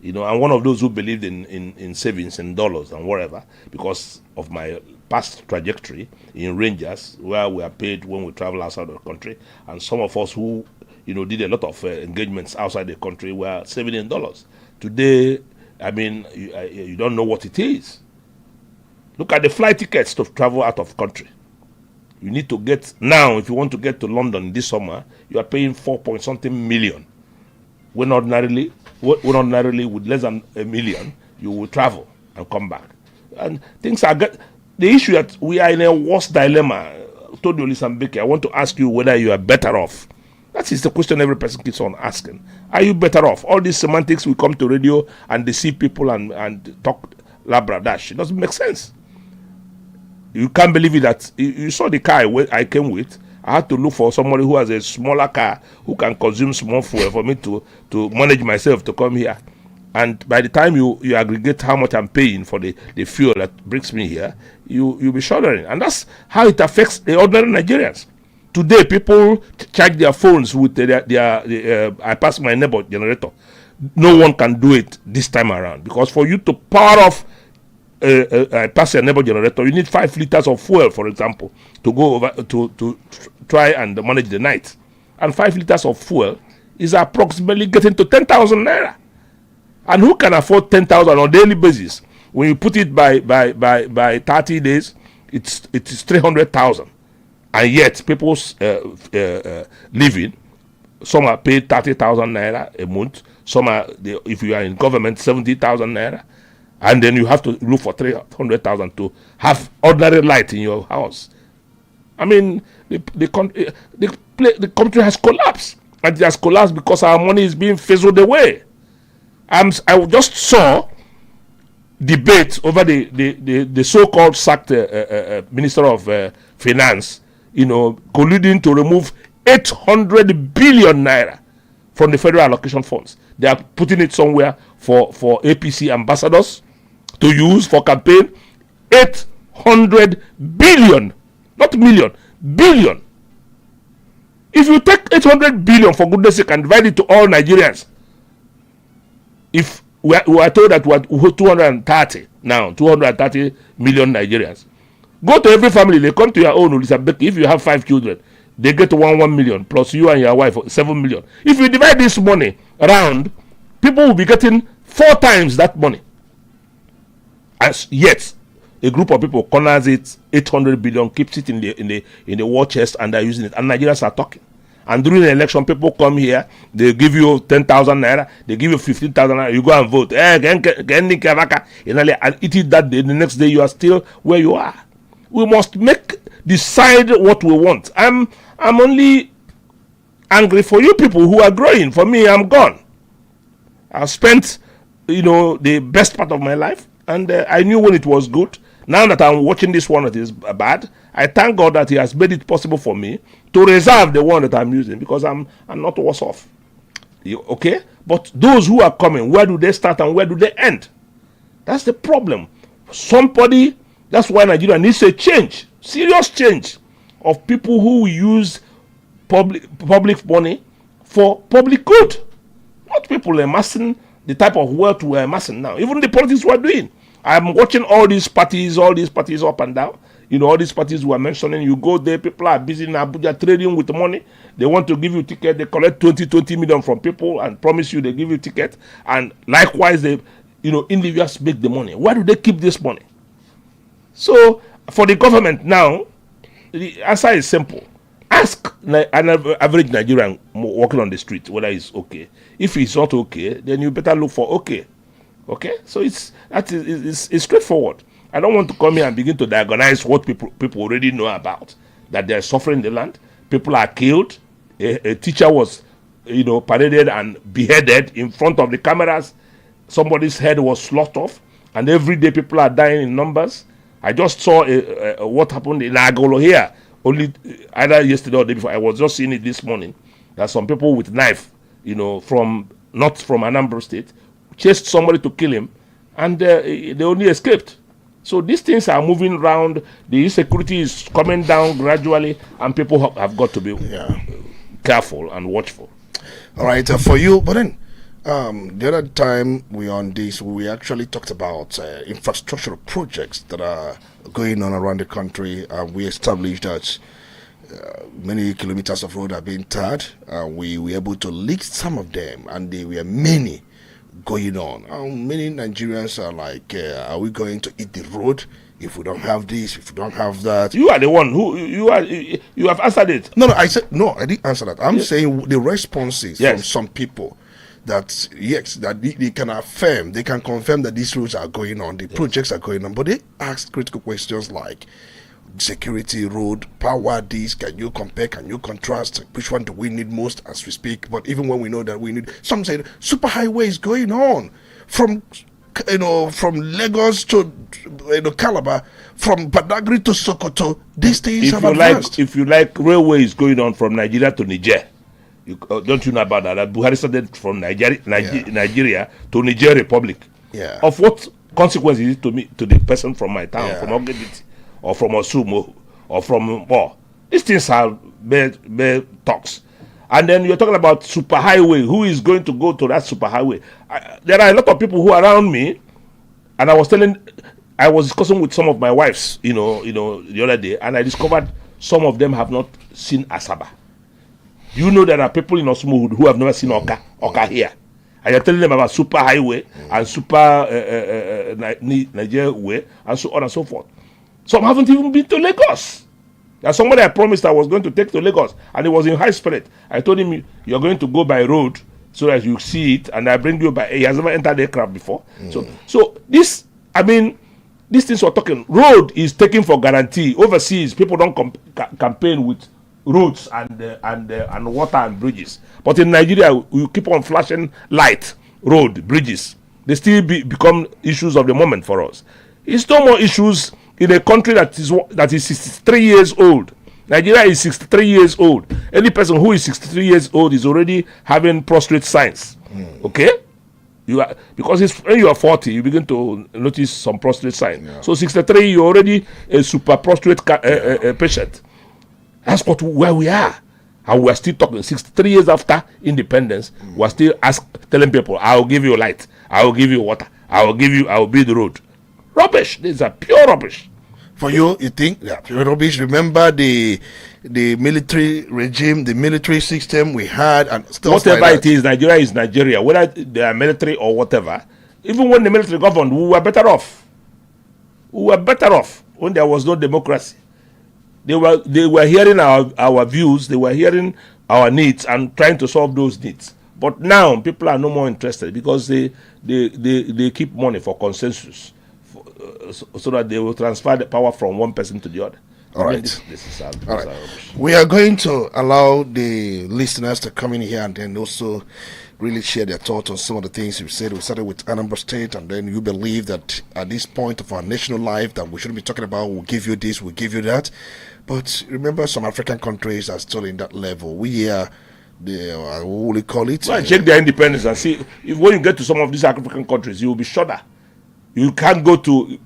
I'm one of those who believed in savings in dollars and whatever, because of my past trajectory in Rangers, where we are paid when we travel outside the country, and some of us who did a lot of engagements outside the country were saving in dollars. Today, you don't know what it is. Look at the flight tickets to travel out of country. You need to get now, if you want to get to London this summer, you are paying 4-point-something million. When ordinarily with less than $1 million, you will travel and come back. And things are good. The issue that we are in a worse dilemma. I told you, Lisa Mbeke, I want to ask you whether you are better off. That is the question every person keeps on asking. Are you better off? All these semantics, we come to radio and they see people and talk labradash. It doesn't make sense. You can't believe it that you saw the car I came with. I had to look for somebody who has a smaller car who can consume small fuel for me to manage myself to come here. And by the time you aggregate how much I'm paying for the fuel that brings me here, you'll be shuddering. And that's how it affects the ordinary Nigerians. Today, people charge their phones with I pass my neighbor generator. No one can do it this time around, because for you to power off I pass your neighbor generator, you need 5 liters of fuel, for example, to go over to try and manage the night. And 5 liters of fuel is approximately getting to 10,000 naira. And who can afford 10,000 on a daily basis? When you put it by 30 days, it's 300,000. And yet, people's living, some are paid 30,000 naira a month. Some are, if you are in government, 70,000 naira. And then you have to look for 300,000 to have ordinary light in your house. I mean, the country has collapsed. And it has collapsed because our money is being fizzled away. I just saw debate over the so-called sacked Minister of Finance, colluding to remove 800 billion naira from the federal allocation funds. They are putting it somewhere for APC ambassadors to use for campaign. 800 billion, not million, billion. If you take 800 billion, for goodness sake, and divide it to all Nigerians, if we are told that we are 230 now, 230 million Nigerians, go to every family, they come to your own, if you have 5 children, they get 1 million, plus you and your wife, 7 million. If you divide this money around, people will be getting 4 times that money. As yet, a group of people corners it, 800 billion, keeps it in the war chest, and they're using it. And Nigerians are talking. And during the election, people come here, they give you 10,000 naira, they give you 15,000 naira, you go and vote. And eat it that day, the next day you are still where you are. We must decide what we want. I'm only angry for you people who are growing. For me, I'm gone. I've spent, the best part of my life, and I knew when it was good. Now that I'm watching this one that is bad, I thank God that He has made it possible for me to reserve the one that I'm using, because I'm not worse off. Okay? But those who are coming, where do they start and where do they end? That's the problem. That's why Nigeria needs a change, serious change of people who use public money for public good. Not people amassing the type of wealth we're amassing now. Even the politics we're doing. I'm watching all these parties up and down. All these parties we're mentioning, you go there, people are busy in Abuja trading with the money. They want to give you ticket, they collect 20 million from people and promise you they give you ticket. And likewise, they, individuals make the money. Why do they keep this money? So, for the government now, the answer is simple. Ask an average Nigerian walking on the street whether it's okay. If it's not okay, then you better look for okay. Okay? So it's straightforward. I don't want to come here and begin to diagnose what people already know about. That they're suffering in the land. People are killed. A teacher was, paraded and beheaded in front of the cameras. Somebody's head was slaughtered off. And every day people are dying in numbers. I just saw what happened in Agolo here. Only either yesterday or the day before. I was just seeing it this morning. That some people with knife, not from Anambra State, chased somebody to kill him. And they only escaped. So these things are moving around. The insecurity is coming down gradually, and people have got to be careful and watchful. All right, for you, but then the other time we actually talked about infrastructural projects that are going on around the country. We established that many kilometers of road are being tarred. We were able to list some of them, and there were many going on. Many Nigerians are like, are we going to eat the road if we don't have this, if we don't have that? You are the one who you have answered it. No, I didn't answer that. I'm saying the responses from some people that yes, that they can affirm, they can confirm that these roads are going on, the projects are going on, but they ask critical questions like security, road, power, this, can you compare, can you contrast, which one do we need most as we speak? But even when we know that we need, some say super highways going on from Lagos to Calabar, from Badagry to Sokoto. These things have advanced. If you like, railway is going on from Nigeria to Niger. Don't you know about that? Buhari started from Nigeria to Niger Republic. Yeah. Of what consequence is it to the person from my town, from Ogediti, or from Osumo, or from these things are bare talks. And then you're talking about superhighway. Who is going to go to that superhighway? There are a lot of people who are around me, and I was discussing with some of my wives, the other day, and I discovered some of them have not seen Asaba. You know there are people in Osumo who have never seen Oka here. And you're telling them about superhighway and super Nigeria way, and so on and so forth. Some haven't even been to Lagos. There's somebody I promised I was going to take to Lagos, and he was in high spirit. I told him, you're going to go by road so that you see it, and I bring you by. He has never entered the aircraft before. So these things we're talking, road is taken for guarantee. Overseas, people don't campaign with roads and water and bridges. But in Nigeria, we keep on flashing light, road, bridges. They still become issues of the moment for us. It's no more issues in a country that is 63 years old. Nigeria is 63 years old. Any person who is 63 years old is already having prostrate signs. Okay? Because when you are 40, you begin to notice some prostrate signs. Yeah. So 63, you're already a super prostrate patient. That's where we are. And we're still talking 63 years after independence. We're still telling people, I will give you light, I will give you water, I will build the road. Rubbish. These are pure rubbish. For you think pure rubbish? Remember the military regime, the military system we had, and stuff whatever like it is, Nigeria is Nigeria. Whether they are military or whatever. Even when the military governed, we were better off. We were better off when there was no democracy. They were hearing our views, they were hearing our needs and trying to solve those needs. But now people are no more interested because they keep money for consensus. So that they will transfer the power from one person to the other. All right. This is all right. We are going to allow the listeners to come in here and then also really share their thoughts on some of the things you said. We started with Anambra State, and then you believe that at this point of our national life that we shouldn't be talking about, we'll give you this, we'll give you that. But remember, some African countries are still in that level. We are what will you call it? Well, check their independence and see. If when you get to some of these African countries, you will be shudder. You can't go to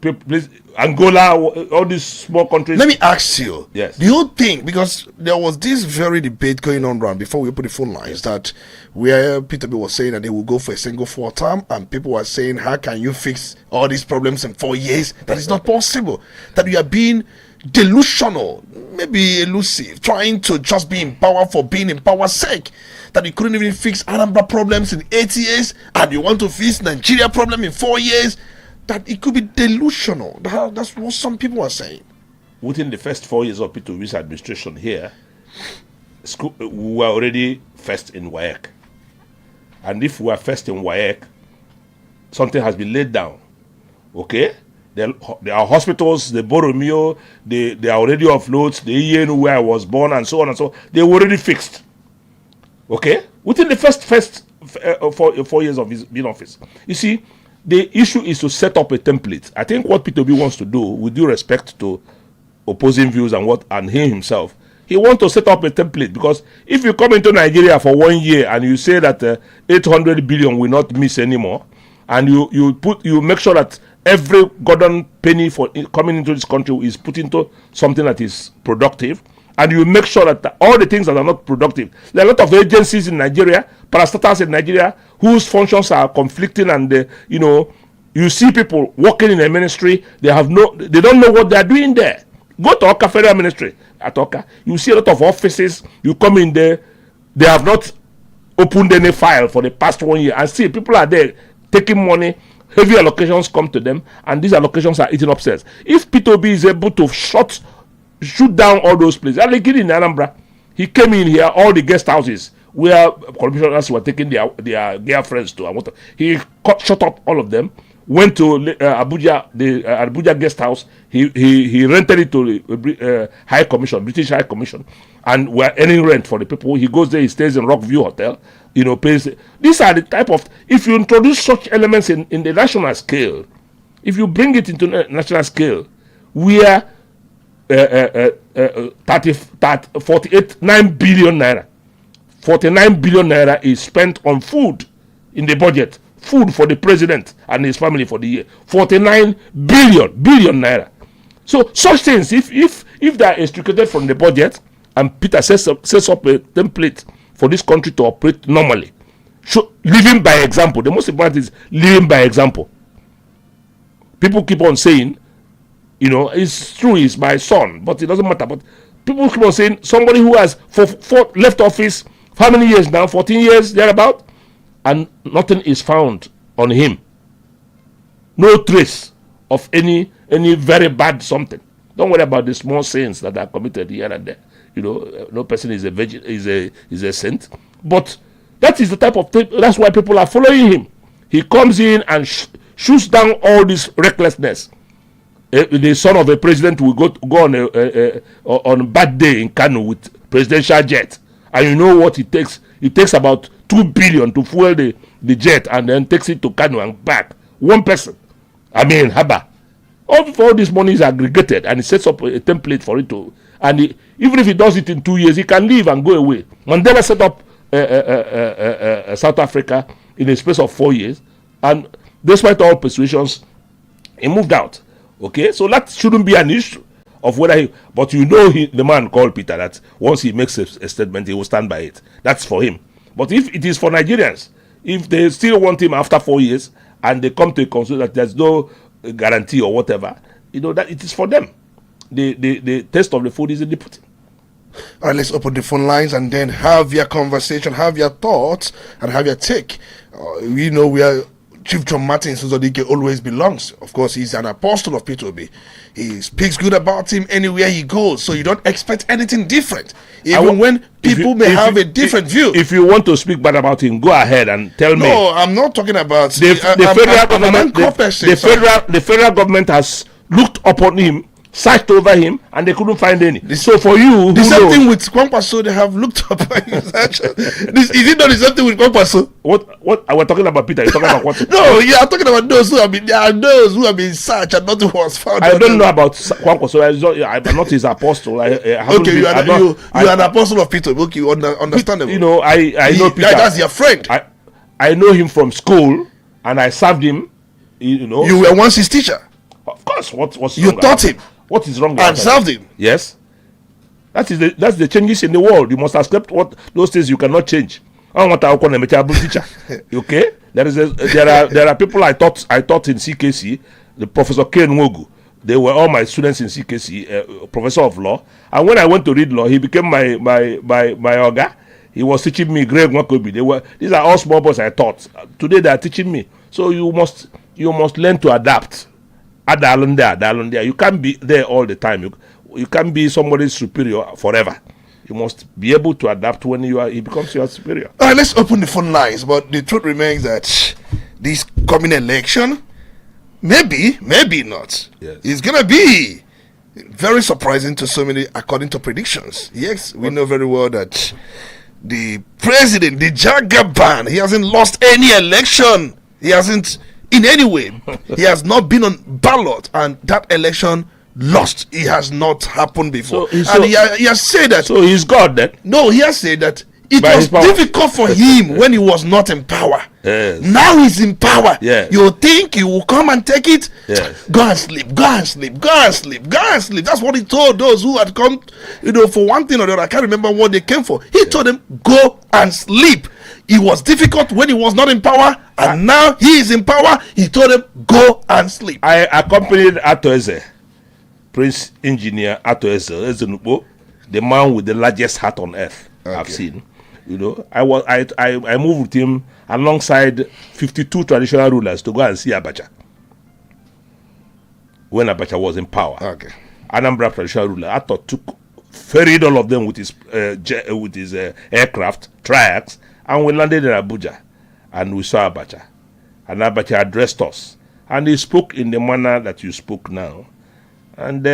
Angola, all these small countries. Let me ask you. Yes. Do you think, because there was this very debate going on around before we open the phone lines, that where Peter B was saying that they will go for a single 4 term, and people were saying, how can you fix all these problems in 4 years? That is not possible. That you are being delusional, maybe elusive, trying to just be in power for being in power's sake. That you couldn't even fix Anambra problems in 8 years, and you want to fix Nigeria problem in 4 years. That it could be delusional. That's what some people are saying. Within the first 4 years of Peter Obi's administration here, we were already first in WAEC. And if we are first in WAEC, something has been laid down. Okay? There are hospitals, the Boromeo, they are already offloads, the EN where I was born, and so on and so on. They were already fixed. Okay? Within the first 4 years of his being office. You see, the issue is to set up a template. I think what Peter Obi wants to do, with due respect to opposing views and he himself, he wants to set up a template, because if you come into Nigeria for 1 year and you say that 800 billion will not miss anymore, and you make sure that every golden penny for coming into this country is put into something that is productive, and you make sure that all the things that are not productive. There are a lot of agencies in Nigeria, parastatals in Nigeria, whose functions are conflicting, and you see people working in a ministry, they don't know what they are doing there. Go to Oka Federal Ministry at Oka, you see a lot of offices, you come in there, they have not opened any file for the past 1 year, and see people are there taking money, heavy allocations come to them, and these allocations are eating up sales. If Peter Obi is able to shoot down all those places, like in Anambra, he came in here, all the guest houses where commissioners were taking their girlfriends to, and he shut up all of them, went to Abuja, the Abuja guest house, he rented it to the High Commission, British High Commission, and we're earning rent for the people. He goes there, he stays in Rockview Hotel, pays. These are the type of, if you introduce such elements in the national scale, if you bring it into national scale, where 49 billion naira. 49 billion naira is spent on food in the budget. Food for the president and his family for the year. 49 billion naira. So such things, if they are extricated from the budget, and Peter sets up a template for this country to operate normally, living by example. The most important is living by example. People keep on saying, it's true, he's my son, but it doesn't matter. But people keep on saying somebody who has left office, how many years now? 14 years, thereabout, and nothing is found on him. No trace of any very bad something. Don't worry about the small sins that are committed here and there. No person is a saint. But that is the type of thing. That's why people are following him. He comes in and shoots down all this recklessness. The son of a president will go on a bad day in Kano with presidential jet, and you know what it takes? It takes about 2 billion to fuel the jet, and then takes it to Kano and back. One person, Haba. All this money is aggregated, and he sets up a template for it to. And even if he does it in 2 years, he can leave and go away. Mandela set up South Africa in a space of 4 years, and despite all persuasions, he moved out. Okay, so that shouldn't be an issue of whether but the man called Peter, that once he makes a statement, he will stand by it. That's for him. But if it is for Nigerians, if they still want him after 4 years and they come to a conclusion that there's no guarantee or whatever, that it is for them. The taste of the food is in the pudding. All right, let's open the phone lines and then have your conversation, have your thoughts, and have your take. We know where Chief John Martin Suzodike always belongs. Of course, he's an apostle of Peter Obi. He speaks good about him anywhere he goes, so you don't expect anything different. Even when people may have a different view. If you want to speak bad about him, go ahead and tell me. No, I'm not talking about the federal government. The federal government has looked upon him searched over him and they couldn't find any. So for you, the same thing with Kwankwaso, they have looked up his action. Is it not the same thing with Kwankwaso? What we're talking about, Peter? You're talking about what? No, yeah, I'm talking about those who have been. There are those who have been searched and nothing was found. I don't know about Kwankwaso. I'm not his apostle. Okay, you are an apostle of Peter. Okay, understandable. You know, I know Peter. That's your friend. I know him from school, and I served him. You know, you were once his teacher. Of course. What's you taught him? What is wrong with and served him? Yes. That's the changes in the world. You must accept what those things you cannot change. I don't want to call them a teacher. Okay? There are people I taught in CKC, the Professor Ken Wogu. They were all my students in CKC, professor of law. And when I went to read law, he became my oga. He was teaching me Greg Wakobi. These are all small boys I taught. Today they are teaching me. So you must learn to adapt. You can't be there all the time. You can't be somebody's superior forever. You must be able to adapt when he becomes your superior. All right, let's open the phone lines. But the truth remains that this coming election, maybe not. Yes. It's gonna be very surprising to so many, according to predictions. Yes, we know very well that the president, the Jagaban, he hasn't lost any election. He hasn't. In any way, he has not been on ballot, and that election lost. It has not happened before. He has said that. So he's God then? No, he has said that it was difficult for him when he was not in power. Yes. Now he's in power. Yes. You think he will come and take it? Yes. Go and sleep. Go and sleep. Go and sleep. Go and sleep. That's what he told those who had come, for one thing or the other. I can't remember what they came for. He told them, go and sleep. It was difficult when he was not in power, and now he is in power. He told them, go and sleep. I accompanied Atoeze, Prince Engineer Atoeze Ezenubo, the man with the largest hat on earth I've seen. I moved with him alongside 52 traditional rulers to go and see Abuja when Abuja was in power. Okay. Anambra traditional ruler, ferried all of them with his aircraft, triacs, and we landed in Abuja, and we saw Abuja, and Abuja addressed us, and he spoke in the manner that you spoke now, and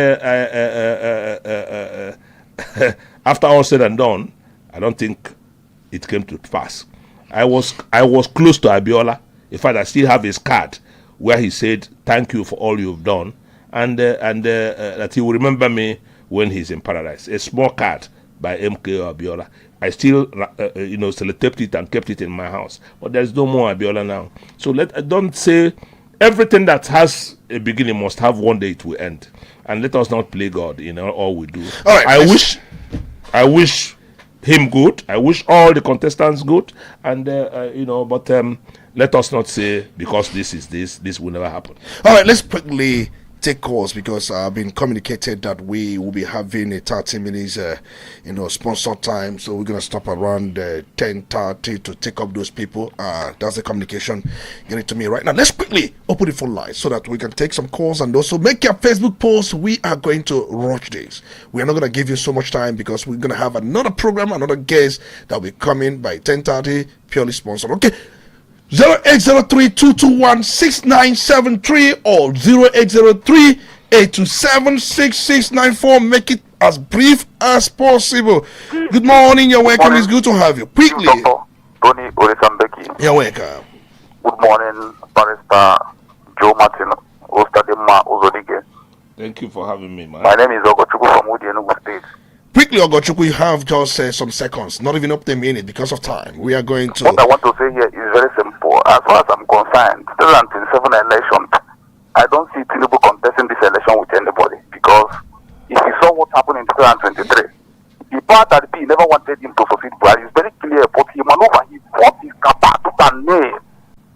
after all said and done, I don't think it came to pass. I was close to Abiola. In fact, I still have his card where he said, "Thank you for all you've done," and that he will remember me when he's in paradise. A small card by MK Abiola. I still, sellotape it and kept it in my house. But there's no more Abiola now. So don't say everything that has a beginning must have one day it will end. And let us not play God in all we do. All right, I wish him good. I wish all the contestants good. And but let us not say because this will never happen. All right, let's quickly take calls because I've been communicated that we will be having a 30 minutes sponsor time, so we're gonna stop around 10:30 to take up those people. That's the communication getting to me right now. Let's quickly open the phone line so that we can take some calls and also make your Facebook post. We are going to rush this. We are not gonna give you so much time because we're gonna have another program, another guest that will be coming by 10:30, purely sponsored. Okay. 0803-221-6973 or 0803-827-6694. Make it as brief as possible. Good morning, you're welcome. It's good to have you. Quickly. Dr. Tony Orisambeki. You're welcome. Good morning, Barrister Joe Martin Ostadema Ozodige. Thank you for having me, man. My name is Ogochukwu from Udi, Enugu State. Quickly, Ogochukwu, you have just some seconds, not even up to a minute because of time. We are going to... What I want to say here is very simple. As far as I'm concerned, 2027 election, I don't see Tinubu contesting this election with anybody because if you saw what happened in 2023, the part that P never wanted him to succeed, but it's very clear, but he maneuvered, he fought his capacity and nail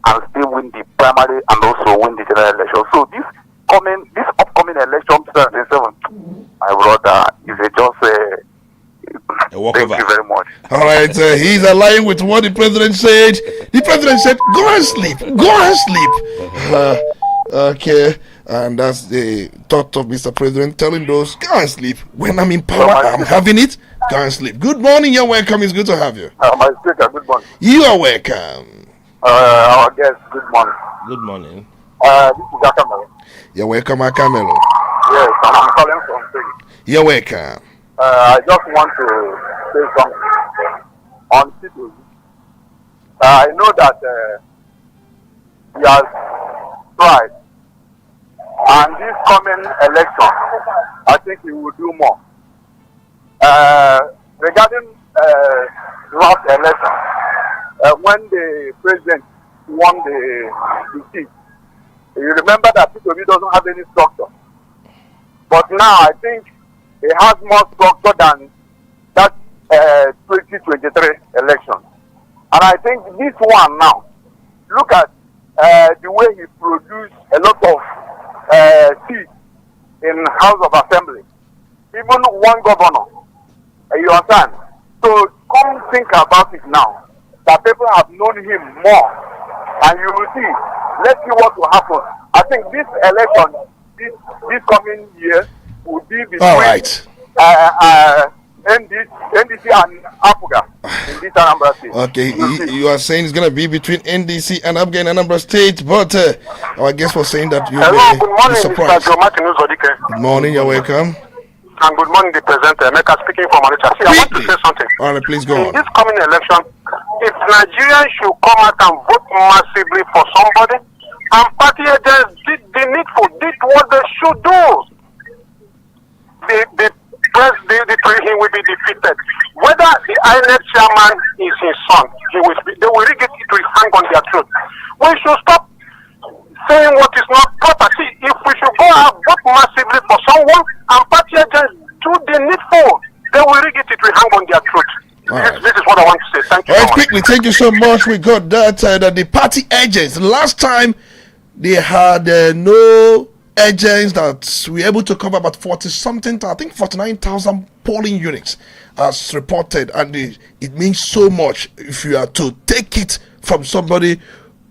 and still win the primary and also win the general election. So this upcoming election 2027, my brother, is thank you very much. All right, he's aligning with what the president said. The president said, go and sleep, go and sleep. Okay, and that's the thought of Mr. President telling those, go and sleep. When I'm in power, I'm having it, go and sleep. Good morning, you're welcome. It's good to have you. My speaker, good morning. You are welcome. Our guest, good morning. Good morning. This is Akamelo. You're welcome, Akamelo. Yes, I'm calling from Philly. You're welcome. I just want to say something on Tito. I know that he has tried, and this coming election, I think he will do more. Regarding last election, when the president won the seat, you remember that Tito doesn't have any structure. But now I think it has more structure than that 2023 election. And I think this one now, look at the way he produced a lot of seats in House of Assembly. Even one governor. You understand? So come think about it now. That people have known him more. And you will see. Let's see what will happen. I think this election, this coming year, will be between All right. NDC and Abuja in this Anambra State. Okay, you are saying it's going to be between NDC and Abuja in Anambra State, but our guest was saying that you'll Hello, be good morning, surprised. Mr. Joe Martin Uzodike. Good morning, you're welcome. And good morning, the presenter, Emeka speaking from Onitsha. See, I want to say something. All right, please go In on. this coming election, if Nigerians should come out and vote massively for somebody, and party agents did the needful, did what they should do, he will be defeated. Whether the INEC chairman is his son, they will rig it to hang on their throat. We should stop saying what is not proper. See, if we should go out vote massively for someone and party agents do the needful, they will rig it to hang on their throat. This is what I want to say. Thank you. All so right, much. quickly, thank you so much. We got that the party agents. Last time they had no agents that were able to cover about 40-something, I think 49,000 polling units as reported, and it means so much if you are to take it from somebody,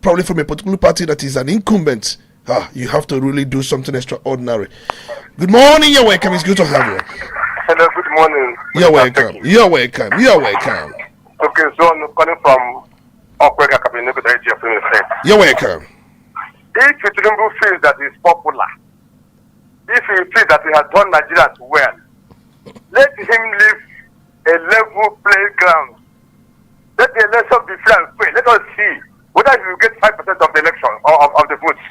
probably from a particular party that is an incumbent. You have to really do something extraordinary. Good morning, you're welcome. It's good to have you. Hello, good morning. You're welcome. You're welcome. You're welcome. Okay, so I'm calling from Okwega Kabineko Director of Union State. You're welcome. If Tinubu feels that he's popular, if he feels that he has done Nigeria well, let him leave a level playground. Let the election be fair and fair. Let us see whether he will get 5% of the election of the votes.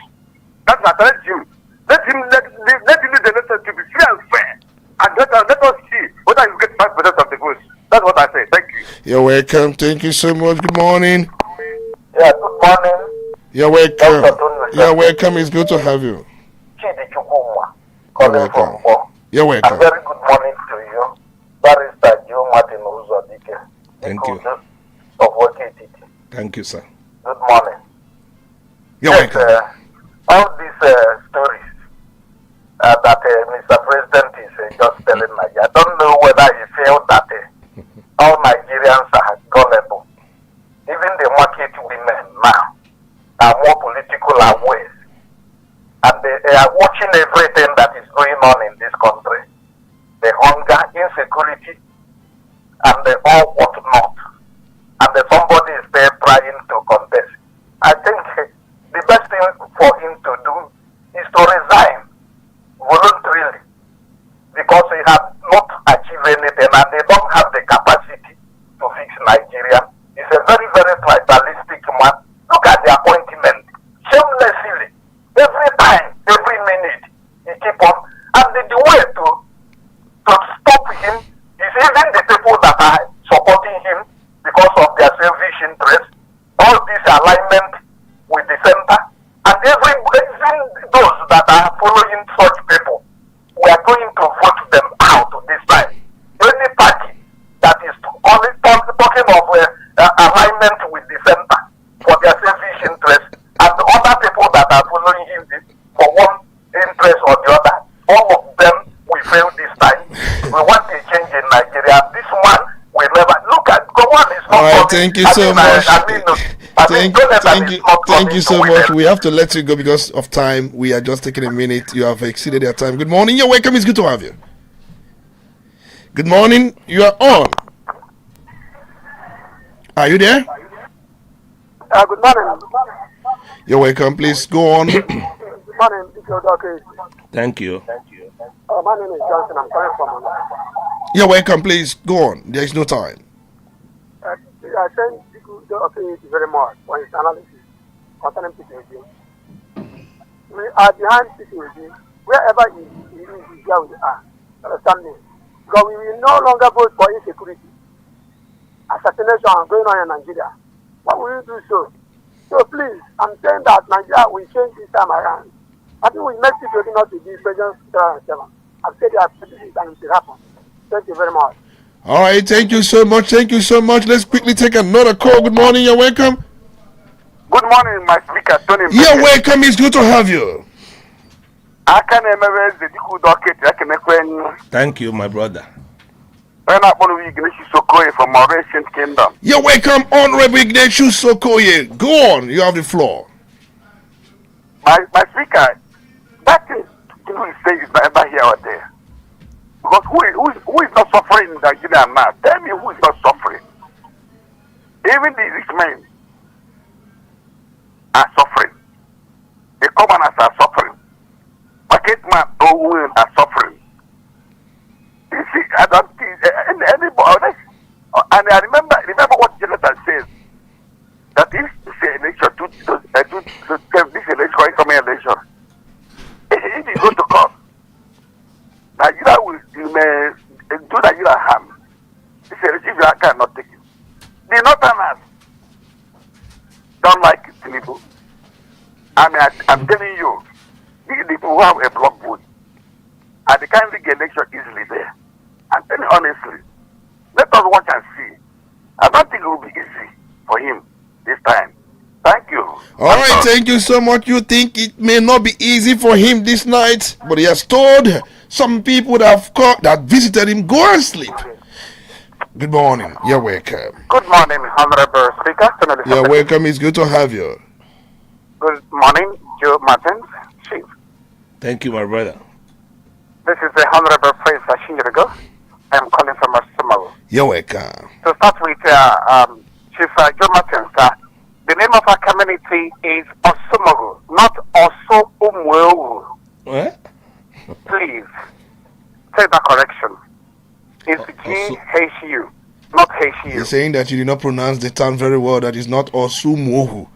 That's what I him. Let him leave the election to be fair and fair. And let us see whether he will get 5% of the votes. That's what I say. Thank you. You're welcome. Thank you so much. Good morning. Yeah, good morning. You're welcome. You're welcome. It's good to have you. You're welcome. You're welcome. Very good morning to you. Barrister Joe Martin Uzodike. Thank you. Of OKTT. Thank you, sir. Good morning. You're welcome. All these stories that Mr. President is just telling Nigeria, I don't know whether he felt that all Nigerians are gullible. Even the market women now are more political aware. And they are watching everything that is going on in this country. The hunger, insecurity, and the all whatnot. And somebody is there trying to contest. I think the best thing for him to do is to resign voluntarily, because he has not achieved anything and they don't have the capacity to fix Nigeria. He's a very, very tribalistic man. Look at the appointment. Shamelessly. Every time, every minute, he keep on. And the way to stop him is even the people that are supporting him because of their selfish interest, all this alignment with the center, and even those that are following such people, we are going to vote them out this time. Any party that is only talking of alignment with the center for their selfish interest, and the other people that are following him for one interest or the other, all of them will fail this time. We want a change in Nigeria. This man will never look at. Go on, is not. All right, thank you so much. Thank you so much. We have to let you go because of time. We are just taking a minute. You have exceeded your time. Good morning. You're welcome. It's good to have you. Good morning. You are on. Are you there? Good morning. You're welcome. Please go on. Good morning. Thank you. My name is Johnson. I'm calling from. You're welcome. Please go on. There is no time. I thank you very much for his analysis concerning PTSD. We are behind PTSD. Wherever he is here we are. Understand me? Because we will no longer vote for insecurity. Assassination going on in Nigeria. Why will you do so? So please, I'm saying that Nigeria will change this time around. I think we make PTSD not to be President 2007. I've said that and it will happen. Thank you very much. All right, thank you so much. Thank you so much. Let's quickly take another call. Good morning. You're welcome. Good morning, my speaker, Tony. You're welcome. It's good to have you. Thank you, my brother. From our ancient kingdom. You're welcome, Honourable Ignatius Sokoye. Go on. You have the floor. My speaker, that thing you say is never here or there. Because who is not suffering in Nigeria now? Tell me who is not suffering. Even the rich men are suffering. The commoners are suffering. Market man are suffering. You see, I don't think anybody. And I remember what Jonathan says. That if this election, this election, coming election, it is going to come. Nigeria will do Nigeria harm. This election cannot take it. The Northerners don't like it, Tinubu. I mean, I'm telling you, these people who have a block vote, and they can't rig election easily there. I'm telling you honestly, let us watch and see. I don't think it will be easy for him this time. Thank you. All right, thank you so much. You think it may not be easy for him this night, but he has told some people that visited him, go and sleep. Good morning. You're welcome. Good morning, Honourable Speaker. You're welcome. It's good to have you. Good morning, Joe Martins, Chief. Thank you, my brother. This is the Honourable Prince Ashingirigo. I'm calling from Osumago. You're welcome. To start with, Chief Joe Martins, the name of our community is Osumago, not Oso-Umwewu. What? Please, take that correction. It's G-H-U, not H-U. You're saying that you did not pronounce the town very well. That is not Osumohu.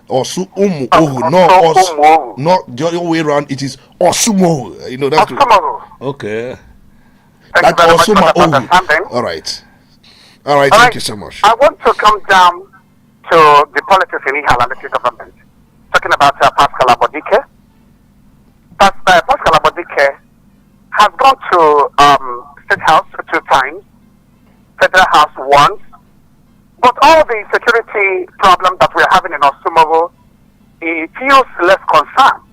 Osu-Umuohu. Not the other way around. It is Osumohu. You know, that's Osumago. Okay. Thank you very much for that understanding. All right. Thank you so much. I want to come down to the politics in Ihala and the government. Talking about Pascal Abodike. Pascal Abodike has gone to State House 2 times, Federal House once, but all the security problems that we're having in Osumogo, he feels less concerned.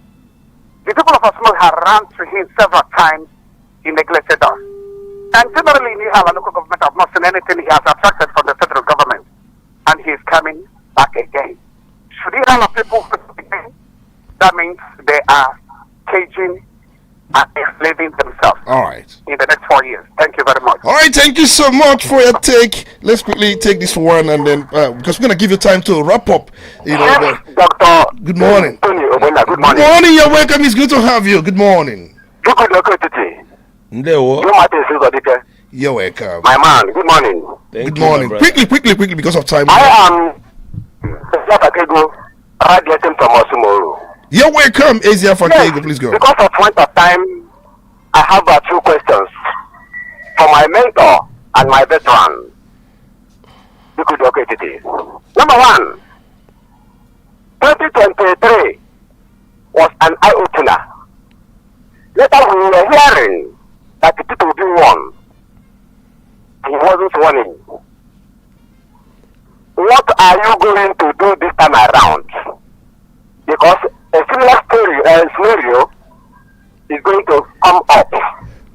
The people of Osumogo have run to him several times, he neglected us. And generally in Ihala local government, I've not seen anything he has attracted from the federal government, and he is coming back again. Should Ihala people again? That means they are caging and enslaving themselves. All right. In the next 4 years. Thank you very much. All right, thank you so much for your take. Let's quickly take this one, and then because we're gonna give you time to wrap up. You know, Doctor. Good morning. Tony Obona, good morning. Good morning. You're welcome. It's good to have you. Good morning. You're welcome. My man, good morning. Good morning. Quickly, because of time. I am radiating from Osumogo. You're welcome, Asia Fakego. Please go. Because of point of time, I have 2 questions for my mentor and my veteran. Number 1, 2023 was an eye-opener. Later we were hearing that the people do won. He wasn't warning. What are you going to do this time around? Because a similar scenario is going to come up.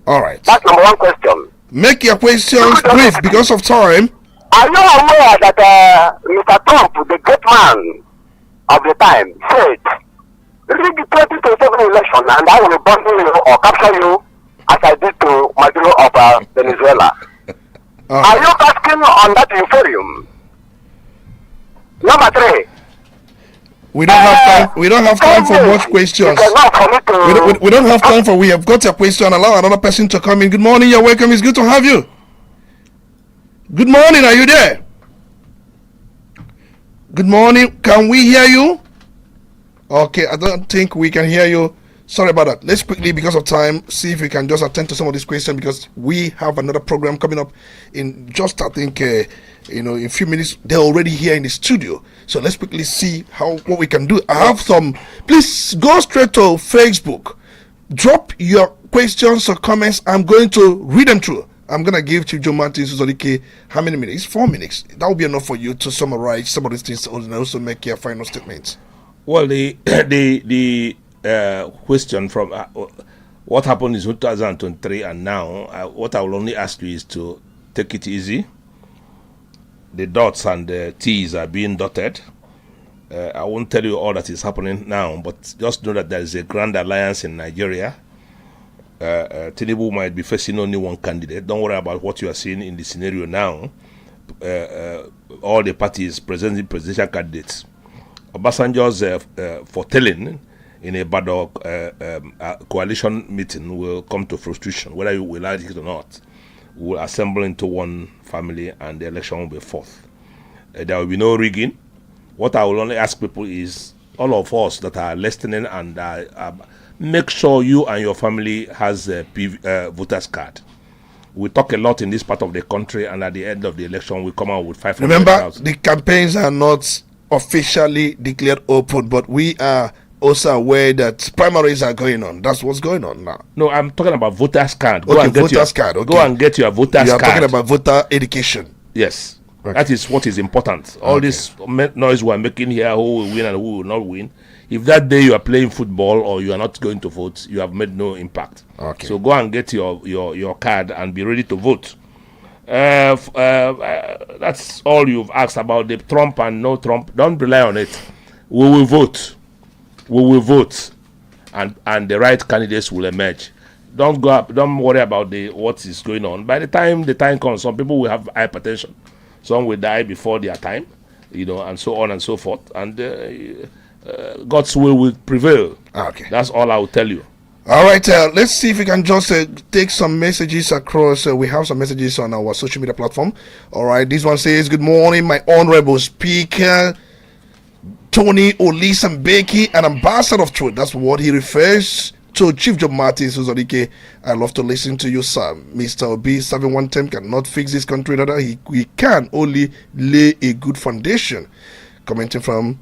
All right. That's number 1 question. Make your questions brief because of time. Are you aware that Mr. Trump, the great man of the time, said, rig the 2027 election and I will bundle you or capture you as I did to Maduro of Venezuela? Are you asking on that euphorium? Number 3, We don't have time. We don't have time for much questions. We don't have time for. We have got your question. Allow another person to come in. Good morning. You're welcome. It's good to have you. Good morning. Are you there? Good morning. Can we hear you? Okay, I don't think we can hear you. Sorry about that. Let's quickly, because of time, see if we can just attend to some of these questions, because we have another program coming up in just, I think, in a few minutes. They're already here in the studio. So let's quickly see what we can do. I have some. Please go straight to Facebook. Drop your questions or comments. I'm going to read them through. I'm going to give Chief Joe Martin Suzorike how many minutes? 4 minutes. That will be enough for you to summarize some of these things and also make your final statements. Well, the question from what happened in 2023 and now, what I will only ask you is to take it easy. The dots and the T's are being dotted. I won't tell you all that is happening now, but just know that there is a grand alliance in Nigeria. Tinubu might be facing only one candidate. Don't worry about what you are seeing in the scenario now. All the parties presenting presidential candidates. Obasanjo's foretelling in a Badok coalition meeting will come to frustration, whether you will like it or not. We will assemble into one family and the election will be fourth. There will be no rigging. What I will only ask people is, all of us that are listening, and make sure you and your family has a voter's card. We talk a lot in this part of the country, and at the end of the election, we come out with 500,000. Remember, the campaigns are not officially declared open, but we are also aware that primaries are going on. That's what's going on now. No, I'm talking about voter's card. Go and get voter's card. Okay. Go and get your voter's card. You are talking about voter education. Yes. Okay. That is what is important. All this noise we are making here, who will win and who will not win. If that day you are playing football or you are not going to vote, you have made no impact. Okay. So go and get your card and be ready to vote. That's all you've asked about the Trump and no Trump. Don't rely on it. We will vote. We will vote, and the right candidates will emerge. Don't go up. Don't worry about what is going on. By the time comes, some people will have hypertension. Some will die before their time, and so on and so forth. And God's will prevail. Okay. That's all I will tell you. All right, let's see if we can just take some messages across. We have some messages on our social media platform. All right, this one says, "Good morning, my honorable speaker, Tony Olisambeki, an ambassador of truth." That's what he refers to Chief Joe Martin Suzorike. I love to listen to you, sir. Mr. Obi, serving one term cannot fix this country. He can only lay a good foundation. Commenting from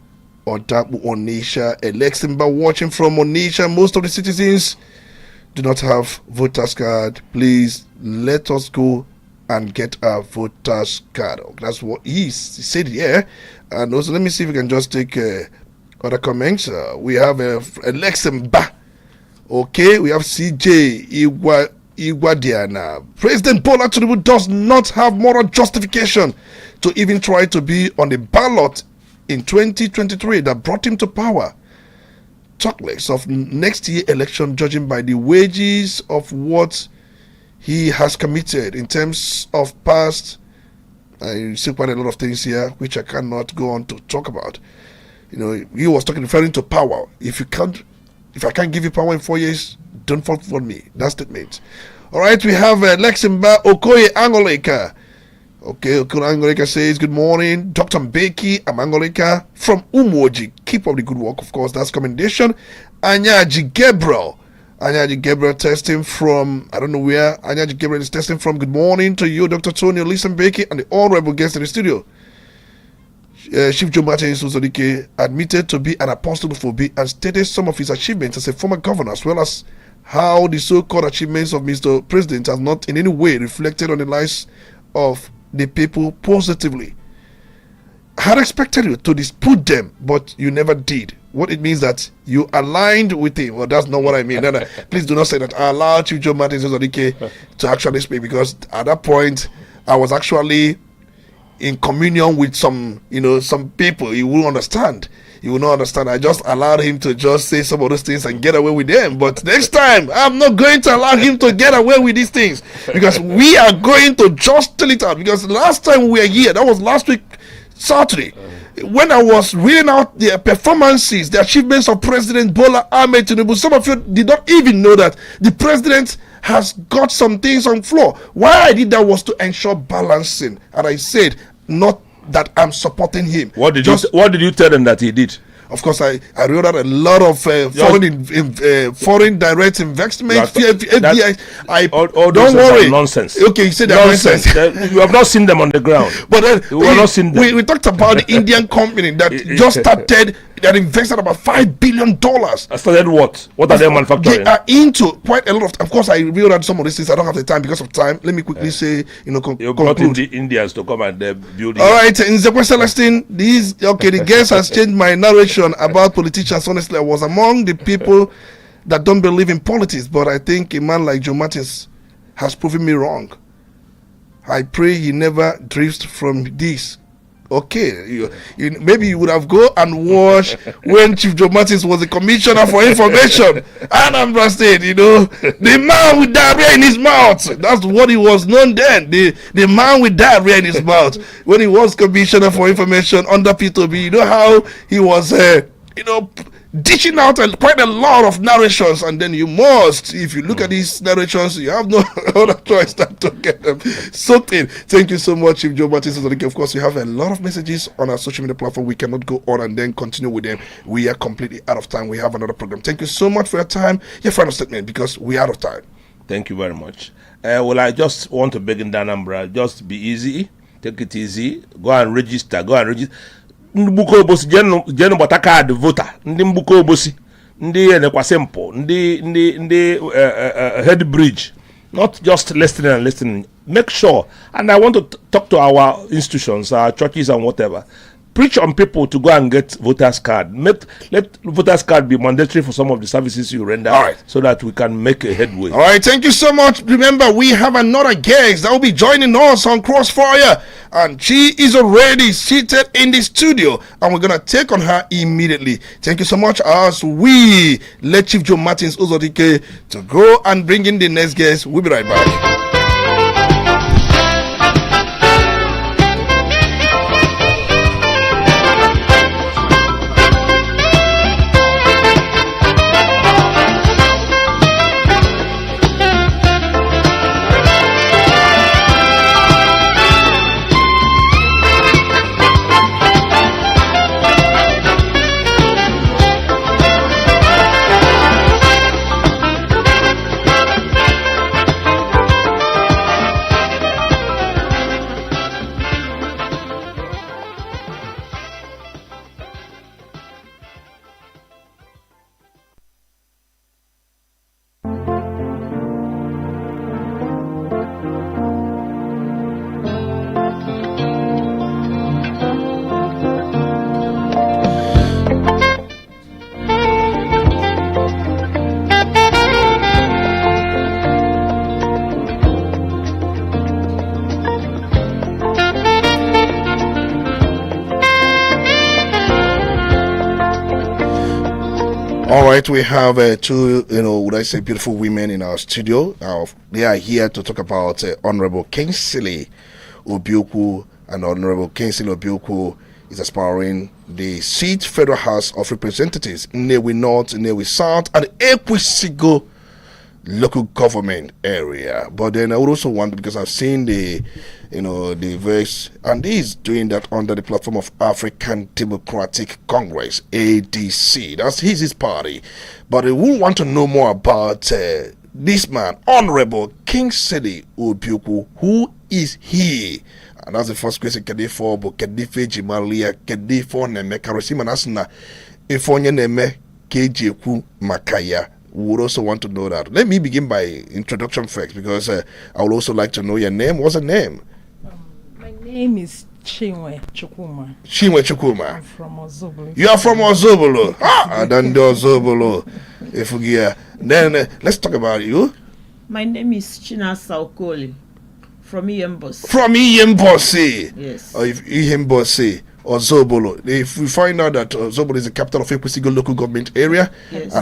Odabu Onisha, Aleximba, watching from Onisha. Most of the citizens do not have voters card. Please let us go and get our voters card. That's what he said here. And also, let me see if we can just take other comments. We have Aleximba. Okay, we have CJ Iguadiana. President Bola Tinubu does not have moral justification to even try to be on the ballot in 2023 that brought him to power. Talk less of next year election, judging by the wages of what he has committed in terms of past. I see quite a lot of things here which I cannot go on to talk about. He was referring to power. If I can't give you power in 4 years, don't vote for me. That statement. All right, we have Leximba Okoye Angoleka. Okay, Okoye Angoleka says, "Good morning, Dr. Mbeki. I'm Angoleka from Umoji. Keep up the good work, of course. That's commendation." Anyaji Gabriel testing from, I don't know where. Anyaji Gabriel is testing from. "Good morning to you, Dr. Tony Olisambeki, and the honorable guest in the studio. Chief Joe Martin Suzorike admitted to be an apostle for B and stated some of his achievements as a former governor, as well as how the so-called achievements of Mr. President have not in any way reflected on the lives of the people positively. I had expected you to dispute them, but you never did. What it means that you aligned with him. Well, that's not what I mean. No. Please do not say that. I allowed Chief Joe Martin Suzorike to actually speak, because at that point I was actually in communion with some people. He will understand. He will not understand. I just allowed him to just say some of those things and get away with them. But next time, I'm not going to allow him to get away with these things, because we are going to just tell it out. Because last time we were here, that was last week, Saturday. when I was reading out the performances, the achievements of President Bola Ahmed Tinubu, some of you did not even know that the president has got some things on floor. Why I did that was to ensure balancing, and I said not that I'm supporting him. What did you tell them that he did? Of course, I wrote out a lot of foreign direct investment. Don't worry. Nonsense. Okay, you said that nonsense. You have not seen them on the ground. But then you have not seen them. We talked about the Indian company that just started. That invested about $5 billion. Started what? What are they manufacturing? They are into quite a lot of course, I revealed out some of these things. I don't have the time because of time. Let me quickly say, you brought in the Indians to come and build it. All right, in the Celestine, the guest has changed my narration about politicians. Honestly, I was among the people that don't believe in politics, but I think a man like Joe Martins has proven me wrong. I pray he never drifts from this. Okay, maybe you would have go and watch when Chief Joe Martins was the commissioner for information. Anambra State, the man with diarrhea in his mouth. That's what he was known then. The man with diarrhea in his mouth. When he was commissioner for information under P2B, you know how he was, dishing out quite a lot of narrations, and then you must, if you look at these narrations, you have no other choice than to get them soaked in. Thank you so much, Chief Joe Martins. Of course, we have a lot of messages on our social media platform. We cannot go on and then continue with them. We are completely out of time. We have another program. Thank you so much for your time. Your final statement, because we are out of time. Thank you very much. Well, I just want to beg in Anambra, just be easy, take it easy, go and register. Mbuko obosi jenu bata card voter ndi mbuko obosi ndi enekwa simple ndi head bridge, not just listening. Make sure, and I want to talk to our institutions, our churches and whatever, preach on people to go and get voters card. Let voters card be mandatory for some of the services you render. All right, so that we can make a headway. All right, thank you so much. Remember, we have another guest that will be joining us on Crossfire, and she is already seated in the studio, and we're gonna take on her immediately. Thank you so much as we let Chief Joe Martins Uzodike to go and bring in the next guest. We'll be right back. All right, we have two, would I say, beautiful women in our studio. They are here to talk about Honourable Kingsley Obuku, and Honourable Kingsley Obuku is aspiring the seat Federal House of Representatives, Nnewi North, Nnewi South, and Ekwesigo local government area. But then I would also want, because I've seen the verse, and he's doing that under the platform of African Democratic Congress, ADC. That's his party. But we want to know more about this man, Honourable Kingsley Obuku. Who is he? And that's the first question. Kedifo bo kedife jimalia kedifo neme karosima nasna ifonye neme kejeku makaya. We would also want to know that. Let me begin by introduction first, because I would also like to know your name. What's the name? My name is Chinwe Chukuma. Chinwe Chukuma. I'm from Ozobolo. You are from Ozobolo. I don't know Ozobolo. Then let's talk about you. My name is China Saukoli from Iyembosi. From Iyembosi. Yes. Or if Iyembosi or Ozobolo. If we find out that Ozobolo is the capital of Ekwesigo local government area, yes.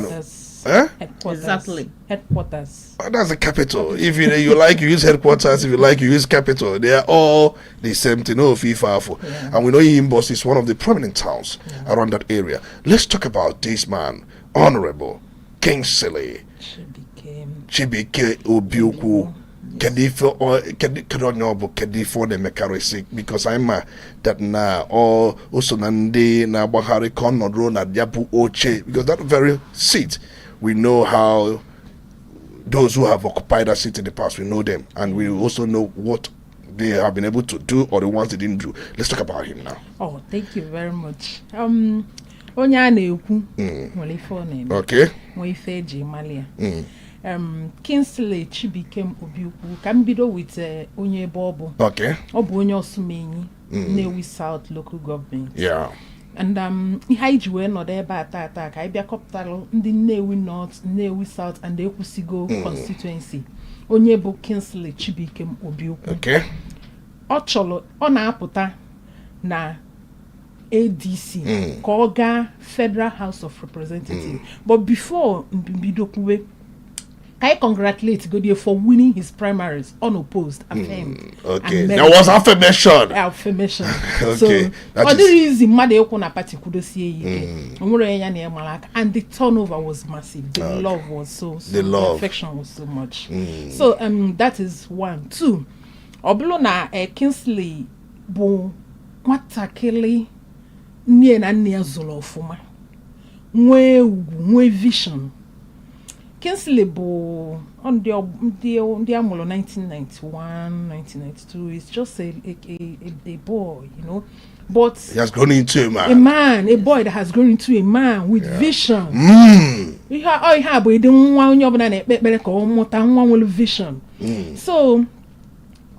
And Huh? Headquarters. Exactly. Headquarters. That's the capital. If you like, you use headquarters. If you like, you use capital. They are all the same thing. No FIFA. Yeah. And we know Imbos is one of the prominent towns around that area. Let's talk about this man, Honourable Kingsley Obuku. Kedifo the mekarisi because I'm that na or also nande na bahari konodro na diapu oche because that very seat we know how those who have occupied that seat in the past, we know them and we also know what they have been able to do or the ones they didn't do. Let's talk about him now. Oh, thank you very much. Onye a na-ekwu nwere ife ọ na-eme. Okay. Nwere ife eji malia. Kingsley Chibikem Obuku ka m bido with onye ebe ọ bụ. Okay. Ọ bụ onye Osumenyi, Nnewi South Local Government. Yeah. And ihe anyị ji wee nọdụ ebe a taa ka anyị bịa kọpụtara ndị Nnewi North, Nnewi South and Ekwusigo constituency. Onye bụ Kingsley Chibikem Obuku. Okay. Ọ na-apụta na ADC ka ọ gaa Federal House of Representatives. But before mbido kwuwe, I congratulate Godia for winning his primaries unopposed, affirmed. Okay, there was affirmation. Affirmation. Okay, so, for the reason, Madeo party could see and the turnover was massive. The love was so the affection was so much. So, that is 1. 2. Oblona Kingsley bo watakele nie na nie zolofuma. Mwe vision. Kingsley bo on the amulo 1991, 1992 is just a boy, you know. But he has grown into a man. A boy that has grown into a man with vision. He had but he didn't want vision. So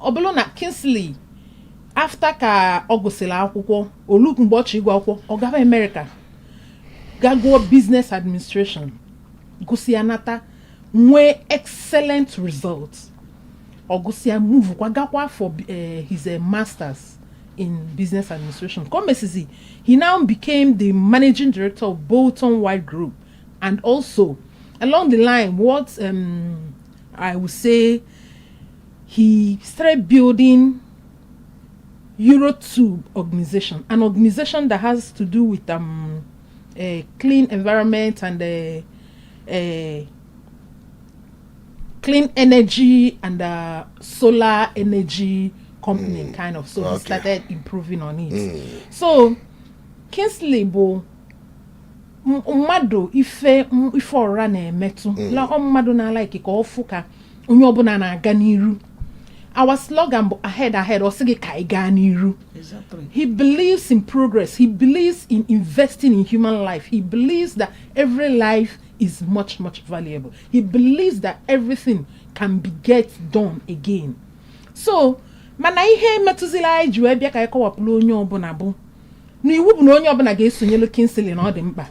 Obolona Kingsley after ka Ogosela akwụkwọ Olugbochi igwe akwụkwọ Ogawa America go business administration Gusianata nwe excellent results. Ogusia move kwa for his masters in business administration. He now became the managing director of Bolton White Group, and also along the line, what I would say, he started building Eurotube organization, an organization that has to do with a clean environment and clean energy and solar energy company kind of. So he started improving on it. So Kingsley bo mmado ife ora na emetu la mmado na like ka ofuka onye obuna na aga n'iru. Our slogan ahead or sige ka iga n'iru. Exactly. He believes in progress. He believes in investing in human life. He believes that every life is much valuable. He believes that everything can be get done again. So mana ihe metuzila iju ebia ka ikọwapụla onye ọbụla bụ na iwu bụ na onye ọbụla ga-esonyelu Kingsley na ọ dị mkpa.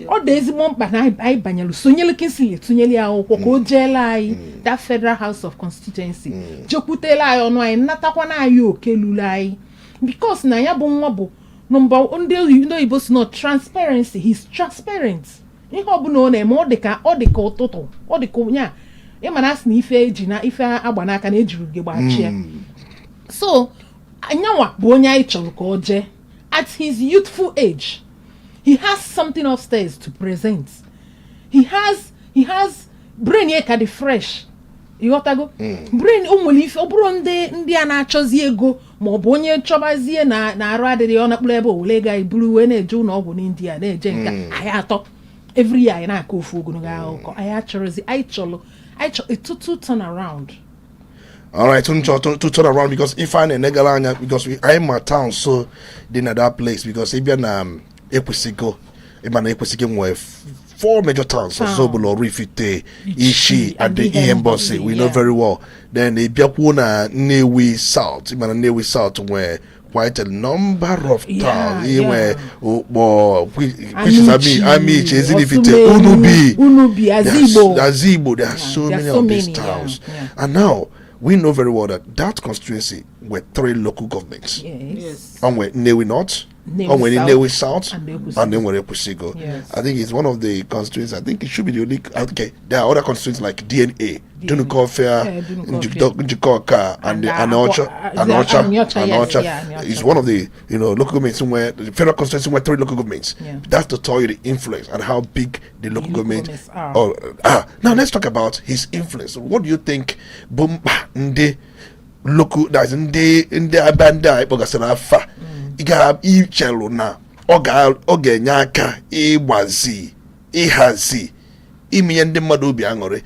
Ọ dị ezigbo mkpa na anyị banyelu sonyelu Kingsley tụnyeli akwụkwọ ka o jeela anyị that Federal House of Constituency jekwutela anyị ọnụ anyị natakwa na anyị okelulu anyị because na ya bụ nwa bụ number ndị oyibo si no transparency. He's transparent. Ihe ọbụla ọ na-eme ọ dị ka ụtụtụ ọ dị ka nya ịmana asị na ife eji na ife agba n'aka na ejiri gị gbachie. So anyanwa bụ onye anyị chọrọ ka ọ jee. At his youthful age, he has something upstairs to present. He has brain ka dị fresh. You got to go. Brain onwere ife oburu ndị a na-achọzi ego ma ọ bụ onye chọbazie na arụ adịrị ọ na-akpụrụ ebe ole ga iburu wee na-eje ụlọ ọgwụ n'India na-eje nka anyị atọ every year na-aka ofu ogologo akụkọ anyị achọrọzi anyị chọrọ a total turn around. All right, to turn around because if I negalanya because I'm my town so they at that place because if you're Ekwusigo, we 4 major towns, so Zobulo, Rifite, Ishi, and the Embassy. We know very well. Then the Biapuna Nnewi South, Nnewi South, where quite a number of towns, which is Amici, Unubi, Azibo. There are so many of these towns, and now. We know very well that constituency were 3 local governments. Yes. And we're Nnewi North, Newe South and then Ekwusigo. Yes. I think it's one of the constituents. I think it should be the only. Okay, there are other constituents like DNA, Dunukofia, Njikoka, and Anocha. It's one of the local governments somewhere. The federal constituency where 3 local governments. Yeah. That's to tell you the influence and how big the local governments are. Now let's talk about his influence. What do you think? Local that's in the abanda Bogasarafa. Iga ichelo na oga nyaka iwazi ihazi imi ndị mmadụ obi aṅụrị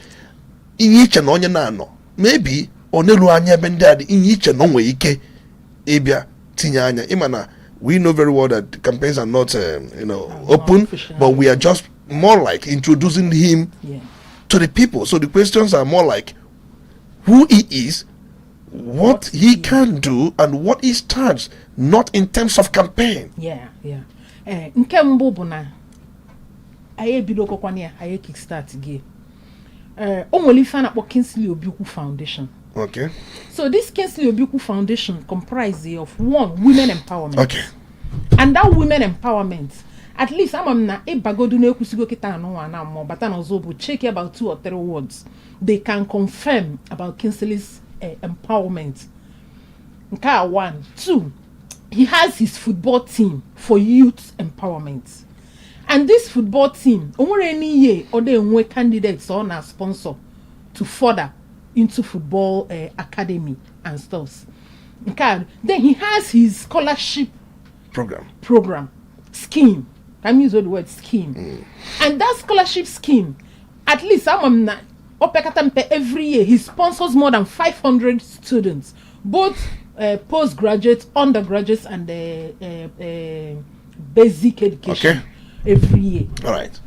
inye iche na onye na-anọ maybe onelu anya ebe ndị adị inye iche na onwe ike ịbịa tinye anya ịma na we know very well that campaigns are not open, but we are just more like introducing him to the people. So the questions are more like who he is, what he can do, and what he stands, not in terms of campaign. Nke mbụ bụ na anyị ebido kokwana ya anyị kickstart gị. O nwere ife a na-akpọ Kingsley Obuku Foundation. Okay. So this Kingsley Obuku Foundation comprises of women empowerment. Okay. And that women empowerment, at least I'm na bagodu na ekwusigo kita no na mo bata na ozo bu check about 2 or 3 words. They can confirm about Kingsley's empowerment. Nke 1, 2. He has his football team for youth empowerment. And this football team, onwere any year or they enwe candidates or na sponsor to further into football academy and stuff. Okay. Then he has his scholarship program scheme. I use the word scheme. And that scholarship scheme, at least every year he sponsors more than 500 students, both postgraduates, undergraduates, and basic education. Okay. Every year. All right.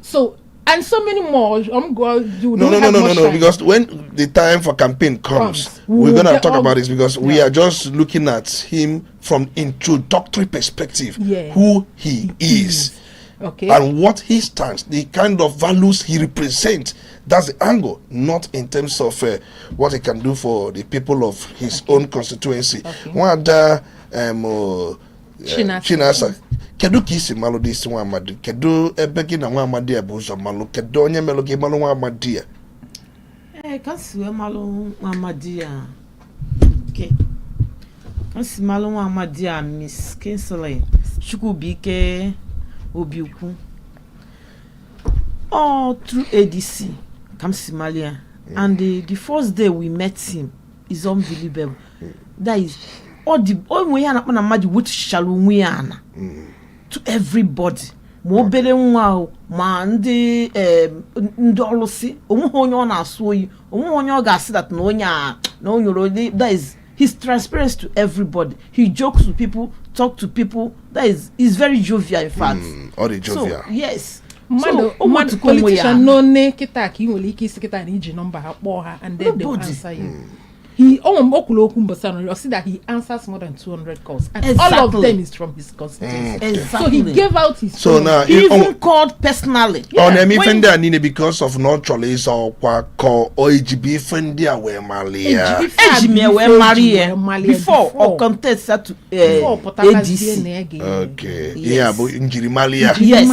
So and so many more. I'm going to no. Because when the time for campaign comes, we're gonna talk about this because we are just looking at him from introductory perspective, who he is, and what he stands, the kind of values he represents. That's the angle, not in terms of what he can do for the people of his own constituency. Chinasa. Kedu kisi malo this one amadi? Kedu ebeki na one amadi abuja malo? Kedu onye melogi malo one amadi? Kasi malo amadi okay. Kasi malo one amadi Miss Kingsley Chukubike Obuku. All through ADC, Kamsi Malia, and the first day we met him is unbelievable. That is all we are not imagine what shall we ana. To everybody. Mobile wow, man de ndolosi. Omuhonyo na asoi. Omuhonyo gasi that no that is he's transparent to everybody. He jokes with people, talk to people. That is he's very jovial in fact. All the jovial. So, yes. So, politician no ne kita ki wole ki sekita ni ji number ha kpo ha and then they answer you. He you see that he answers more than 200 calls and all of them is from his constituency. Exactly. So he gave out his now he even called personally. On any fender nini because of not choice or call OGB fendia we Malia. Before or contest to ADC. Okay. Yeah, but injiri Malia. Yes.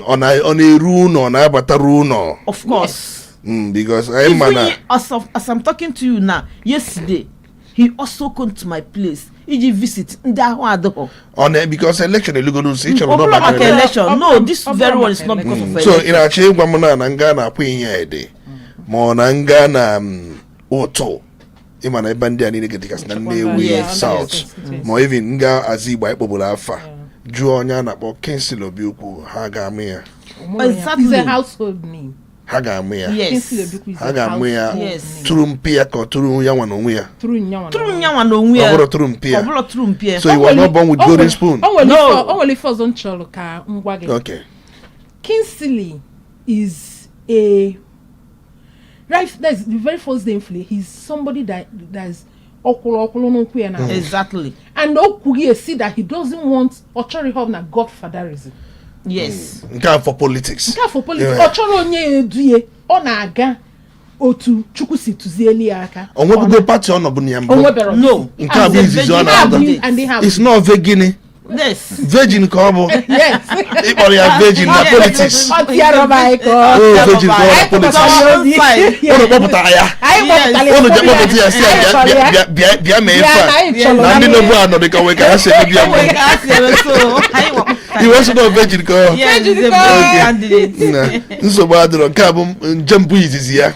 On a rune on a bataruno. Of course. Because as I'm talking to you now, yesterday he also came to my place. He visit because election election. No, this very one is not because of election. So in a chain Nangana Queen Nangana Oto. Imana Bandia Nigatikas Nande South. More even Nga Aziba Bobulafa. Juanya Nabo Kingsley Obuku Hagamea. It's a household name. Hagamea. Yes. Hagamea. Yes. Turumpia ko turu yawa no nwea. Turu nyawa no nwea. Obolo turumpia. Obolo turumpia. So you were not born with golden spoon. No. Only for zone cholo ka ngwage. Okay. Kingsley is a right. That's the very first day he's somebody that's okolo no kuya na. Exactly. And okuye see that he doesn't want Ochori have na godfatherism. Yes. Nka for politics. Ochoro onye eduye ọ na-aga otu Chukwu si tuzieli aka. Onwe go party on obu nyambo. No. Nka bụ izizi ọ na-aga. It's not vegini. Yes. Virgin Kobo. Yes. People are virgin na politics. Ọtịara Michael. Oh, virgin Kobo na politics. Ono kpọpụta ya. Ono je kpọpụta ya si bịa mee fa. Na ndị nobu anọ dị ka wee ka ha si ebe bịa mee. Iwe so na virgin Kobo. Nsogbu adịrọ nke a bụ njem bụ izizi ya.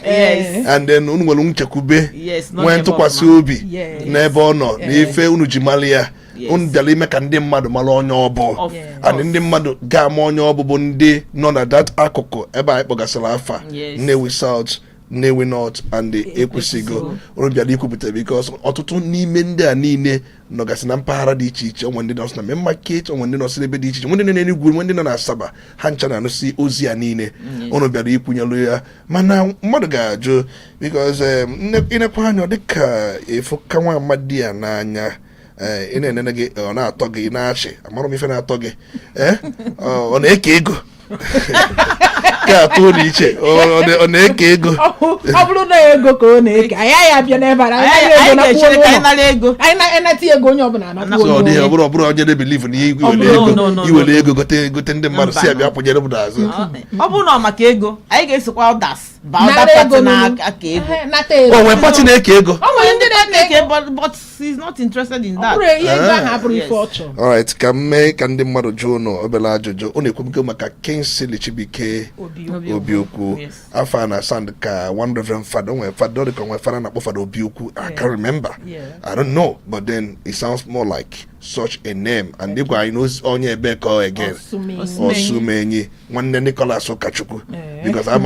And then unu nwere nchekwube nwee ntụkwasị obi n'ebe ọ nọ n'ife unu ji mali ya. Unu bịara ime ka ndị mmadụ mara onye ọ bụ and ndị mmadụ ga-ama onye ọ bụ ndị nọ na that akụkụ ebe anyị kpọgasịrị afa Nnewi South, Nnewi North and Ekwusigo. Unu bịara ikwupụta because ọtụtụ n'ime ndị a niile nọgasị na mpaghara dị iche iche. Onwe ndị nọ na main market, onwe ndị nọ ebe dị iche iche, ndị nọ n'Enugu, onwe ndị nọ na Asaba, ha ncha na-anụsị ozi ya niile. Unu bịara ikwunyelu ya mana mmadụ ga-ajụ because ịnekwa anya dịka efu ka nwa amadi ya n'anya ị na-enene gị ọ na-atọ gị na-achị amara m ife na-atọ gị ọ na-eke ego ka atụ dị iche ọ na-eke ego ọ bụrụ na ego ka ọ na-eke anyị abịa n'ebe anyị na-eti ego onye ọbụla ọ bụrụ onye na-ebelive na iwere ego gote ndị mmadụ si abịa kwụnyere m n'azụ. Ọ bụrụ na maka ego anyị ga-esokwa ụdas o nwere pati na-eke ego. But he's not interested in that. Alright, ka mee ka ndị mmadụ jụọ ụnụ obere ajụjụ. Ọ na-ekwubigo maka Kingsley Chibuike Obiokwu afọ na sound ka one reverend father nwere father ka nwere father na-akpọ father Obiokwu. I can't remember. I don't know, but then it sounds more like such a name. And they go I know onye ebe ka again Osumenyi nwanne Nicholas Okachukwu because I'm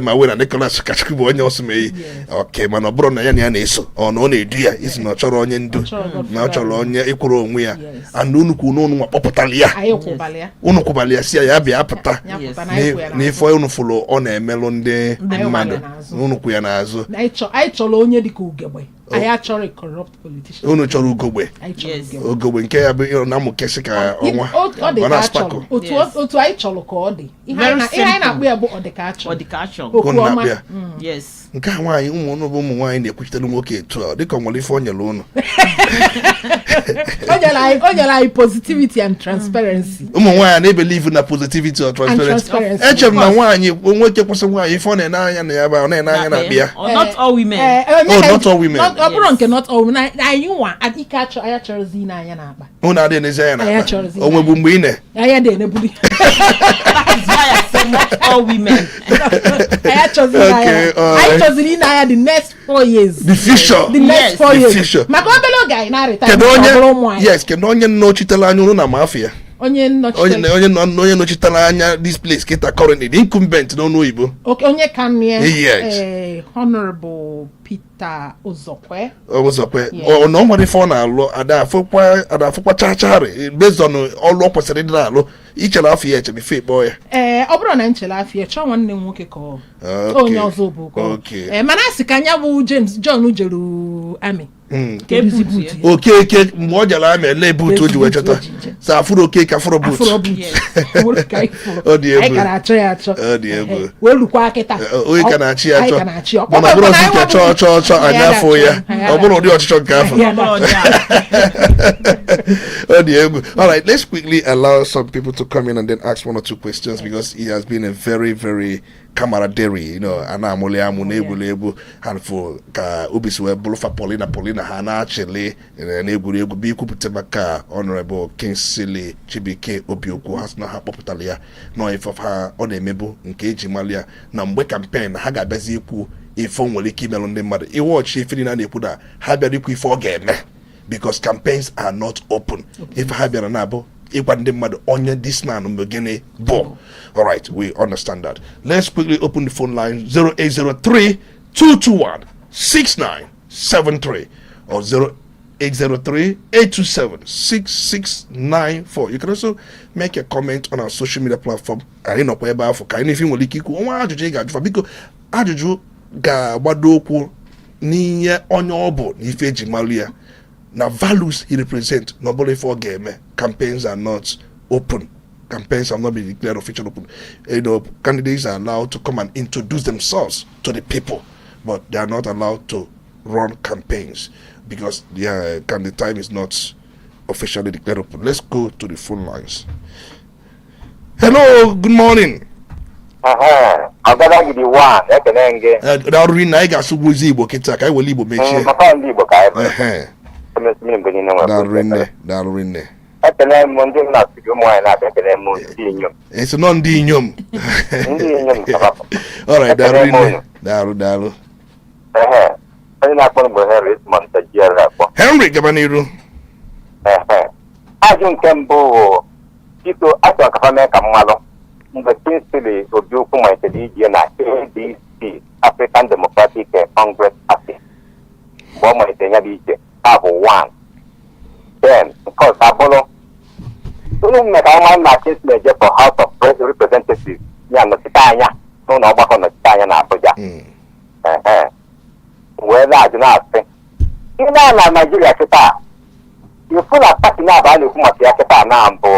aware na Nicholas Okachukwu bụ onye Osumenyi. Okay, mana ọ bụrụ na ya na ya na-eso ọ na ọ na-edu ya isi na ọ chọrọ onye ndu na ọ chọrọ onye ịkwụrụ onwe ya and unu kwuru na unu nwakpọpụtara ya unu kwụbara ya si ya bịa pụta n'ife unu fụrụ ọ na-emelụ ndị mmadụ unu kwụ ya n'azụ. Anyị chọrọ onye dịka ugegbe. I actually corrupt politician. Unu chọrọ ugogbe. Ugogbe nke ya bụ na mụkesị ka ọnwa. Ọ na-asparkle. Otu anyị chọrọ ka ọ dị. Ihe anyị na-akpụ ya bụ ọdịkachọ. Okwu ọma. Nke a nwaanyị ụmụ unu bụ ụmụ nwaanyị na-ekwuchitere nwoke etu a dịka ọ nwere ife o nyere unu. O nyere anyị positivity and transparency. Ụmụ nwaanyị na-ebelieve na positivity or transparency. Echere m na nwaanyị nwoke kwụsị nwaanyị ife ọ na-ene anya na ya bụ ọ na-ene anya na akpịa. Not all women. Not all women. Ọ bụrụ nke not all women. Anyị nwa ike achọ anya chọrọzi ine anya na akpa. Unu adịghị n'ezi anya na akpa. O nwegbu mgbe ị na. Anya dị enebuli. All women. Anya chọziri ine anya the next 4 years. The future. The next 4 years. Future. Maka obele oge anyị na-arịta. Yes, kedu onye nnọchitere anya unu na mafia? Onye nọchitere anya this place kita currently the incumbent n'ọnụ Igbo. Onye kan ya. Yes. Honourable Peter Uzokwe. Ọ na nwere ife ọ na-alụ ada afụkwa chachari based on ọlụ ọ kwesịrị ịdị na-alụ ichere afọ ya echebe ife kpọọ ya. Ọ bụrụ na nchele afọ ya chọọ nwanne m nwoke ka onye ọzọ bụ ka mana asị ka anya bụ John jeru amị. Okeke mgbe ọ jere amị ele buutu o ji wee chọta sa afụrụ Okeke afụrụ buutu. Ọ dị egwu. Wee lukwa akịta. Onye ka na-achị ya chọ. Mana bụrụ ọsị ka chọọ anya afọ ya. Ọ bụrụ ụdị ọchịchọ nke afọ. Ọ dị egwu. All right, let's quickly allow some people to come in and then ask 1 or 2 questions because it has been a very, very camaraderie, ana amụli amụ na-egwuregwu handful ka obi si wee bụrụ fa Paulina ha na-achịli na-egwuregwu bụ ikwupụta maka Honourable Kingsley Chibuike Obiokwu ha sị na ha kpọpụtara ya nọ ife ha ọ na-emebu nke eji mali ya na mgbe kampen ha ga-abịazi ikwu ife nwere ike imelụ ndị mmadụ iwọchi ife na na-ekwu na ha bịara ikwu ife ọ ga-eme because campaigns are not open. Ife ha bịara na-abụ ịgwa ndị mmadụ onye this man mgbe gịnị bụ. All right, we understand that. Let's quickly open the phone line 0803-221-6973 or 0803-827-6694. You can also make a comment on our social media platform. Anyị nọkwa ebe afọ ka anyị ife nwere ike ikwu onwe ajụjụ ị ga-ajụfa biko ajụjụ ga-agbado okwu n'ihe onye ọ bụ na ife eji malụ ya na values he represent nobody for game. Campaigns are not open. Campaigns have not been declared official open. Candidates are allowed to come and introduce themselves to the people, but they are not allowed to run campaigns because the time is not officially declared open. Let's go to the phone lines. Hello, good morning. Agada gidi one ekene nge. Daruri na iga subu Igbo kita ka iwe Igbo mechie. Papa ndi Igbo ka ibe. Daruri ne. Ekene mo ndi na studio mo na ekene mo ndi inyom. It's not ndi inyom. Ndi inyom papa. All right, daruri ne. Daru. Ani na kono bo Henry monta jiara ko. Henry Gabaniru. Ajun kembo kito atwa ka me ka mmalo. Mgbe Kingsley Obuku malitere ije na ADC African Democratic Congress Party mgbe ọ malitere ya bụ ije abụ 1 then nke ọzọ abụrụ unu mmeka ọma na Kingsley eje for House of Representatives ya nọchite anya n'ụlọ ọgbakọ nọchite anya na Abuja wee na-ajụ na-asị ihe na Naijiria kịta ifu na pati na-aba a na-ekwu maka ya kịta na mbụ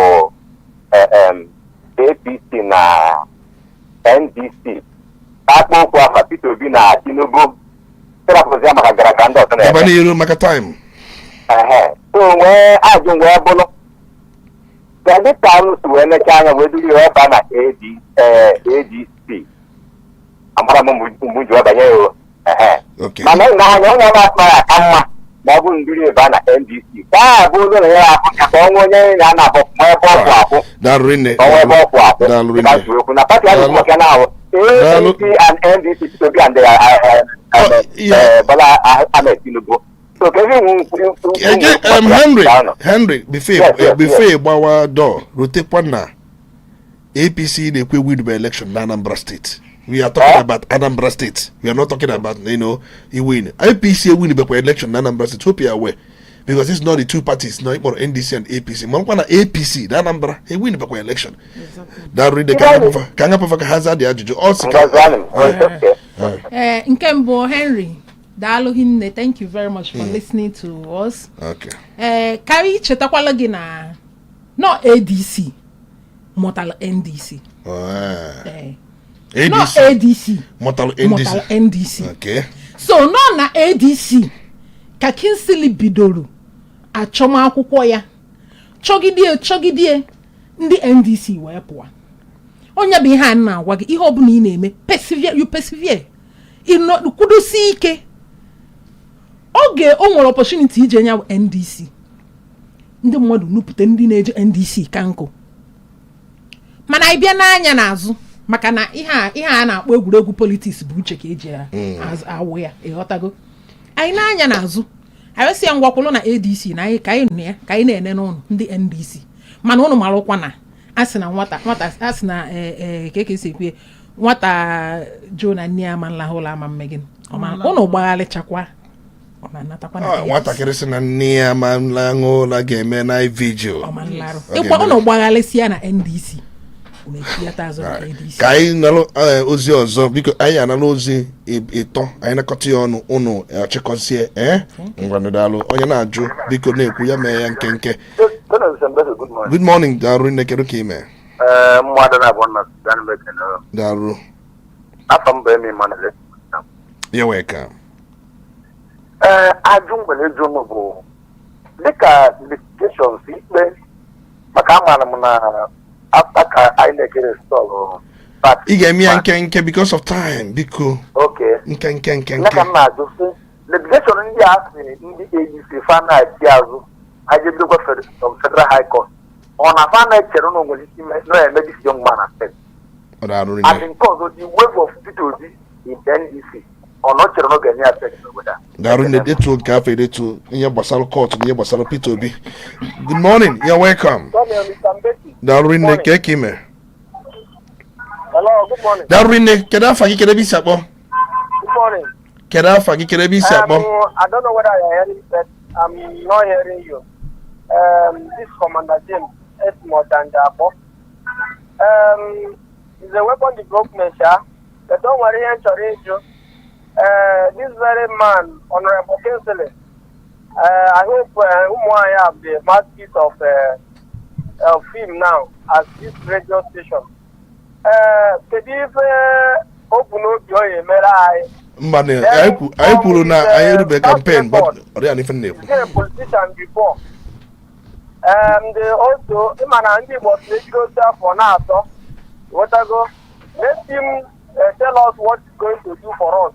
APC na NDC akpọ okwu afa Peter Obi na Tinubu terapụzi maka gara ka ndị ọzọ na-eme. Gabaniru maka time. So wee ajụ wee bụrụ kedu ka unu si wee mechaa anya wee duru ya ebe a na ADC amara m mgbe ji ọbanye ya mana ịna anya onye na-akpa ya ka mma ma ọ bụ nduru ebe a na NDC ka bụ ụlọ na ya ahụ ka ọnwa onye ya na-abụ ma ebe ọkụ akwụ Darurine. Na pati ahụ maka na ahụ APC and NDC to be and Bola Ahmed Tinubu. So Henry before Bawa door rotate na APC they could win by election in Anambra State. We are talking about Anambra State. We are not talking about he win. APC win by election in Anambra State. Hope you are aware. Because it's not the two parties, not more NDC and APC. Mankwana APC, that number, he win by election. That read the Kangapa hazard the adjudicator. Also, Nkembo Henry, Daluhin, thank you very much for listening to us. Okay. Carry Chetakwalagina, not ADC, Mortal NDC. ADC. Not ADC. Mortal NDC. Okay. So, no na ADC. Ka Kingsley bidoro achọma akwụkwọ ya chọgidie ndị NDC wee pụọ onye bụ ihe a na-agwa gị ihe ọbụla ị na-eme persevere kwudosi ike oge o nwere opportunity ije nya NDC ndị mmadụ nupụta ndị na-eje NDC ka nkụ mana anyị bịa n'anya n'azụ maka na ihe a na-akpọ egwuregwu politics bụ uche ka eji awụ ya ịghọtago anyị na-anya n'azụ anyị si ya ngwakwụlụ na ADC na anyị ka anyị na-ene n'ụlọ ndị NDC mana ụnụ mara ụkwa na asị na nwata asị na ka esi ekwe nwata jo na nne ya ma nlahụ ụlọ ama mmegin ụnụ gbagharịchakwa nwatakịrị sị na nne ya ma nlahụ ụlọ ga-eme na vigil ịkwa ụnụ gbagharịsịa na NDC ka anyị nalụ ozi ọzọ biko anyị analụ ozi ịtọ anyị nakọta ya ọnụ ụnụ achịkọzie ngwanụdalụ onye na-ajụ biko na-ekwu ya mee ya nkenke. Good morning Daru Nekeru ka ime Daru ya wee ka ajụ mgbere eju m bụ dịka investigations ikpe maka amara m na after I install ị ga-eme ya nkenke because of time biko nkenke naka m na-ajụ sị litigation ndị a sị ndị AGC fana eti azụ ajebidokwa Federal High Court ọ na fana echere na onwere isi na-eme this young man accept and nke ọzọ the wave of Peter Obi in NDC ọ na ọ chere na ọ ga-enye affect n'obodo a Daru na-edetu nke afọ edetu ihe gbasara court na ihe gbasara Peter Obi. Good morning, you're welcome. Daru nne ka eke ime. Hello, good morning. Daru nne kedu afa gị kedu ebe isi akpọ? Good morning. Kedu afa gị kedu ebe isi akpọ? I don't know whether you're hearing but I'm not hearing you. This Commander James Esmo Danjabo. It's a weapon development, but don't worry, I'm this very man, Honourable Kingsley, I hope I have the mouthpiece of him now at this radio station. If open up your Mbane, I put na I rube campaign, but a politician before. Also, Imanandi was legal for now. What I go? Let him tell us what he's going to do for us,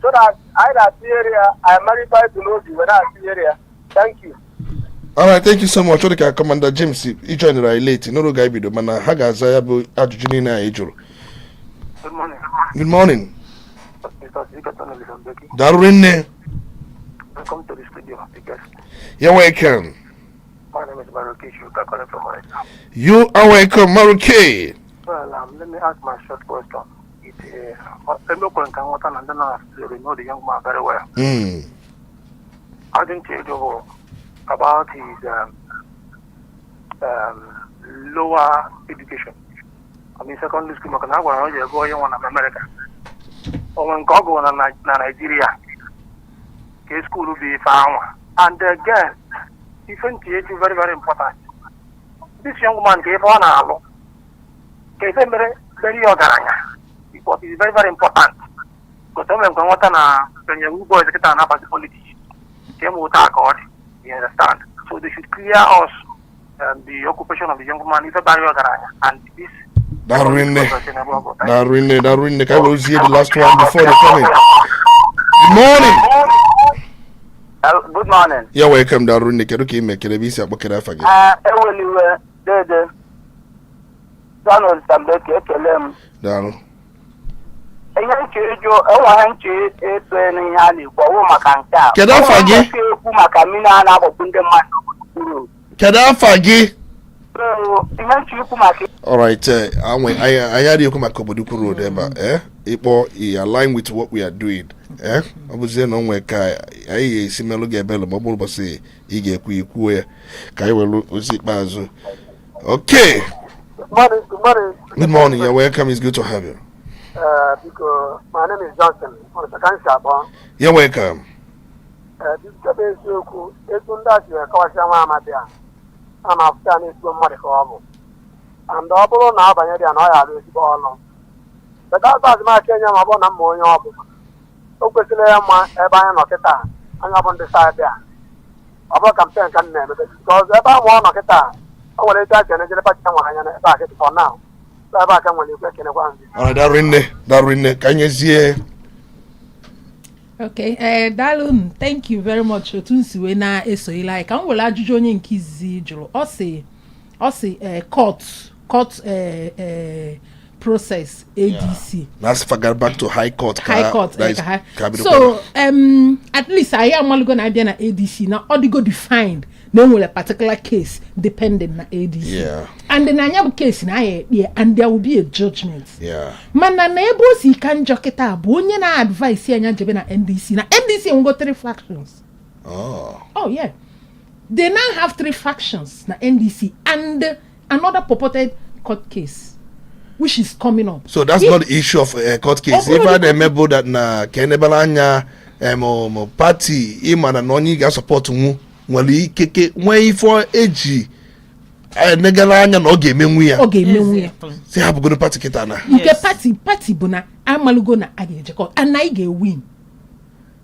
so that I area I marry to know you when I area. Thank you. All right, thank you so much. Okay, Commander James, you joined the late. No guy be the man. Haga Zayabu Ajunina Ejuru. Good morning. Good morning. Welcome Darwin. to the studio. You're welcome. My name is Maruki. You can call it from right now. You are welcome, Maruki. Well, let me ask my short question. I'm not going to come and then I know the young man very well. I didn't tell you about his lower education. I mean, secondary school, I can go in America. Or when go in Nigeria, his school will be found. And again, different is very, very important. This young man gave one hour. Gave him very organized. Because it's very, very important. Because when you go to the politics, they will talk about it. You understand? So they should clear us the occupation of the young man is a very organized. And this. Darwin, I will see the last one before the coming. Good morning. Good morning. You're welcome, Darwin. Keruki make a visa. What can I forget? Donald Sambeke, Kelem. Darwin. Can I forget? All right, I had you come back over the road, it align with what we are doing. I was saying, no, I similar get bell, mobile, but say, he get quick, Kai will sit bazo. Okay. Good morning, you're welcome. It's good to have you. Because my name is Johnson. You're welcome. This is so cool. It's on that you are calling I'm after so much trouble. I'm the double now by the annoyed ball. But that's my Kenya, my one and more. Open my knocketa, and up on the side there. About campaign can name it because about one knocketa. I will let that and back it for now. Back when you break in a one. All right, Darwin, can you see? Okay, Dalun, thank you very much. Tunsiwe na eso ila kan wala ajuju onye nkizi juru. O say court process ADC. That's forget back to high court. High court. So at least I am only gonna be na ADC now. All the go defined. Then will a particular case dependent na ADC. Yeah. And then I case na and there will be a judgment. Yeah. Man na ebo si kan joketa bonye na advice anya jebe na NDC. Na NDC will go 3 factions. Oh yeah. They now have 3 factions na NDC and another purported court case which is coming up. So that's not the issue of a court case. If I remember that na kenebalanya party imana noni ga support mu nwali keke nwe for age negalanya no ga emenwu ya say have go to party kitana nke party bona amalugo na ageje court and I get win.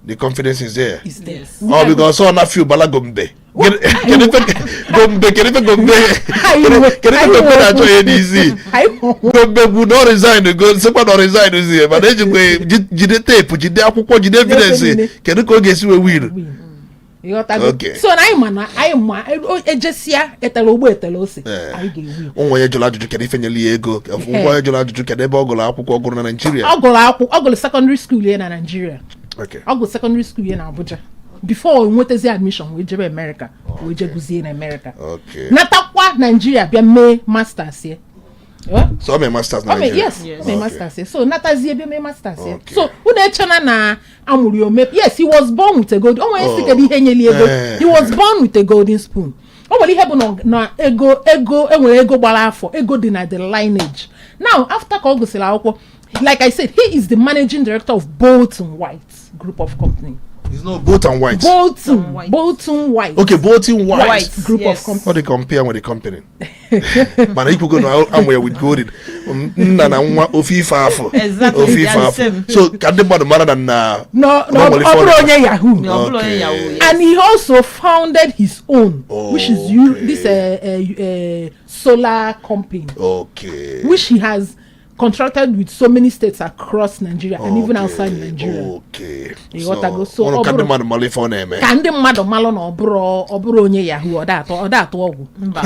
The confidence is there. Oh, because so na feel bala gombe gombe gombe would not resign go someone not resign here but they jide tape jide akwụkwọ jide evidence kedu ko ga esi we win. Okay. So I am ejesia etelogbo etelose I get win. Onwe ye jola juju kedu ifenyeli ego onwe ye jola juju kedu ebe ogolo akwụkwọ ogolo na Nigeria ogolo secondary school here na Nigeria. Okay. Ogolo secondary school here na Abuja. Before we nwetezi admission we jebe America we jeguzie in America. Okay. Natakwa Nigeria bia me masters here. So me masters na Nigeria. Yes, me masters here. So natazie bia me masters here. So una echana na amurio me. Yes, he was born with a gold. He was born with a golden spoon. Only have no ego enwere ego gbara afọ ego dị na the lineage. Now after ka ogosila akwụkwọ, like I said, he is the managing director of Bolt and White group of company. It's not both and white. Bolton White. Okay, Bolton White. Group Yes. of companies. How they compare with the company? Man, people go now and where with golden. Exactly, they are the same. So can they bother more than No, normally for Obro them? Onye Yahoo. No, Okay. Yahoo, yes. And he also founded his own, which is Okay. this solar company, Okay. which he has contracted with so many states across Nigeria and even outside Nigeria. Okay. You got to go. So one can Obro- demand money for them. Ka ndị mmadụ malụ na ọbụrụ onye Yahoo ọ da atụ ọgwụ Mba.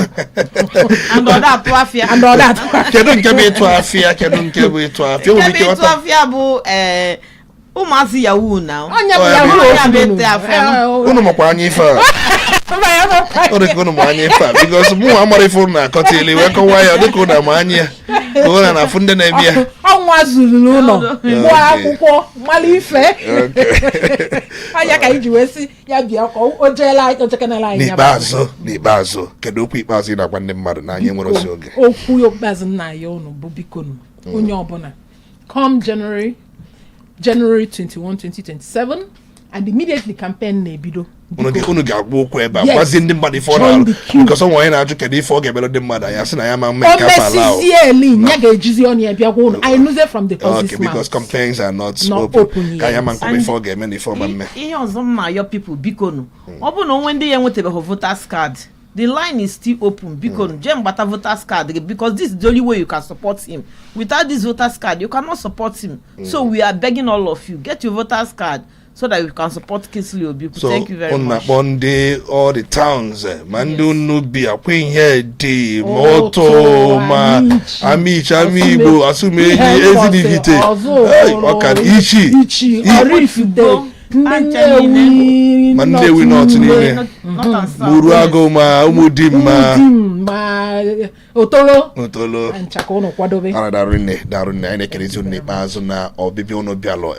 And ọ da-atụ afịa. and ọ da atụ Kedu nke bụ ịtụ afịa? Kedu nke bụ ịtụ afịa? Nwere ike Ebe ịtụ ịghọta? afịa bụ ụmụazị Yahoo now. onye bụ Oh, Yahoo yeah, ofu yeah, nụ. yeah, yeah. Unu makwa anya ife a. Ọ dị ka unu ma anya ife a because mụ amara ife unu na-akọta ili wee kọwaa ya dịka unu ama anya ya. Ka unu na-afụ ndị na-ebi ya. ọnwa zuru n'ụlọ gụọ Okay. akwụkwọ mmalụ ife Okay. anya ka iji wee sị ya bịa ka o jekenala anyị ya bụ. N'ikpeazụ kedu okwu ikpeazụ ị na-agwa ndị mmadụ na anyị nwere ozi oge? okwu ikpeazụ nna ya unu bụ biko nụ onye ọbụla come January 21 2027 and immediately campaign na-ebido. Unu ga-agba okwu ebe a Yes. gwazie ndị mmadụ ife ọ Join na-arụ the queue. because ọnwa anyị na-ajụ kedu ife ọ ga-emere ndị mmadụ anyị asị na ya ma mme o nke afọ ala ahụ. mesizie eli ya ga-ejizi ọnụ ya bịa gwa unu I know from the Okay, horse's because mouth. campaigns are not Not open. open Ka ya yet. ma nkọwa ife ọ ga-eme na ife ọma mme. Ihe ọzọ m na-ayọ people biko nụ ọ bụ na onwe ndị ya enwetabeghị voters card the line is still open biko nụ jee mgbata voters card gị because this is the only way you can support him. Without this voters card you cannot support him. So we are begging all of you get your voters card so that we can support Kingsley Obuku. So Thank you very unu much. na-akpọ ndị all the towns ma ndị unu bi akwa ihe dị ma Oto, ọtọ ma Amichi, Amichi Ami Igbo Asụmenyi Ihe Ezinivite Ọzọ, ọka Ichi Oraifite ndị Nnewi Ma Nnewi North niile. Not and south. Muruago ma Umudim ma Otoro Otolo nchaka unu kwadobe. ara darụ nne anyị na-ekerezi unu n'ikpeazụ na ọbịbịa unu bịalụ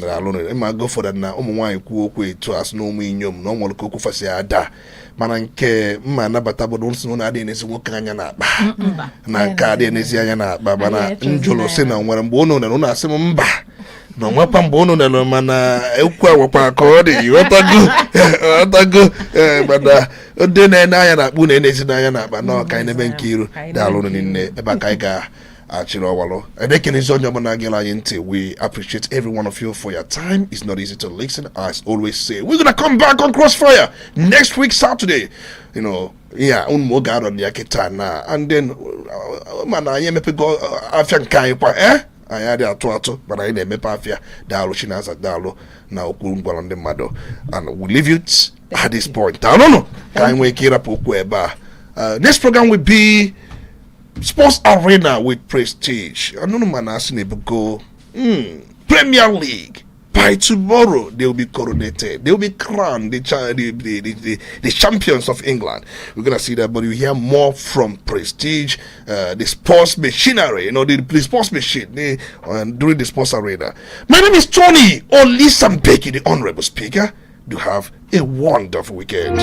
na-alụ ma go fọdụ na ụmụ nwaanyị kwuo okwu etu asụ na ụmụ inyom na ọ nwere ka okwu fasị ada mana nke mma anabata bụ nsị na adịghị n'ezi nwoke anya na-akpa na nke adịghị n'ezi anya na-akpa mana njụlụ si na nwere mgbe unu nere unu asị m mba na onwekwa mgbe unu nere mana ekwu awekwa ka ọ dị ghọtago mana ndị na-ene anya na-akpụ na enezi n'anya na-akpa na ọka anyị n'ebe nke iru daalụ unu niile ebe a ka anyị ga-achịrị ọwalụ edekenezi onye ọbụla gịla anyị ntị. We appreciate every one of you for your time. It's not easy to listen. As always say, we're gonna come back on Crossfire next week Saturday. You know, yeah, unu oge arọ ya kịta na and then mana anyị emepego afịa nke anyị kwa anyị adị atụ mana anyị na-emepe afịa daalụ Chinaza daalụ na okwu ngwara ndị mmadụ and we leave it at this point. Daalụ ka anyị nwee ike ịrapụ okwu ebe a. Next program will be Sports Arena with Prestige. I don't know, man. I go Premier League. By tomorrow, they will be coronated. They will be crowned the champions of England. We're gonna see that, but you hear more from Prestige, the sports machinery. You know, the sports machine during the Sports Arena. My name is Tony Olisambeki, the Honourable Speaker. Do have a wonderful weekend.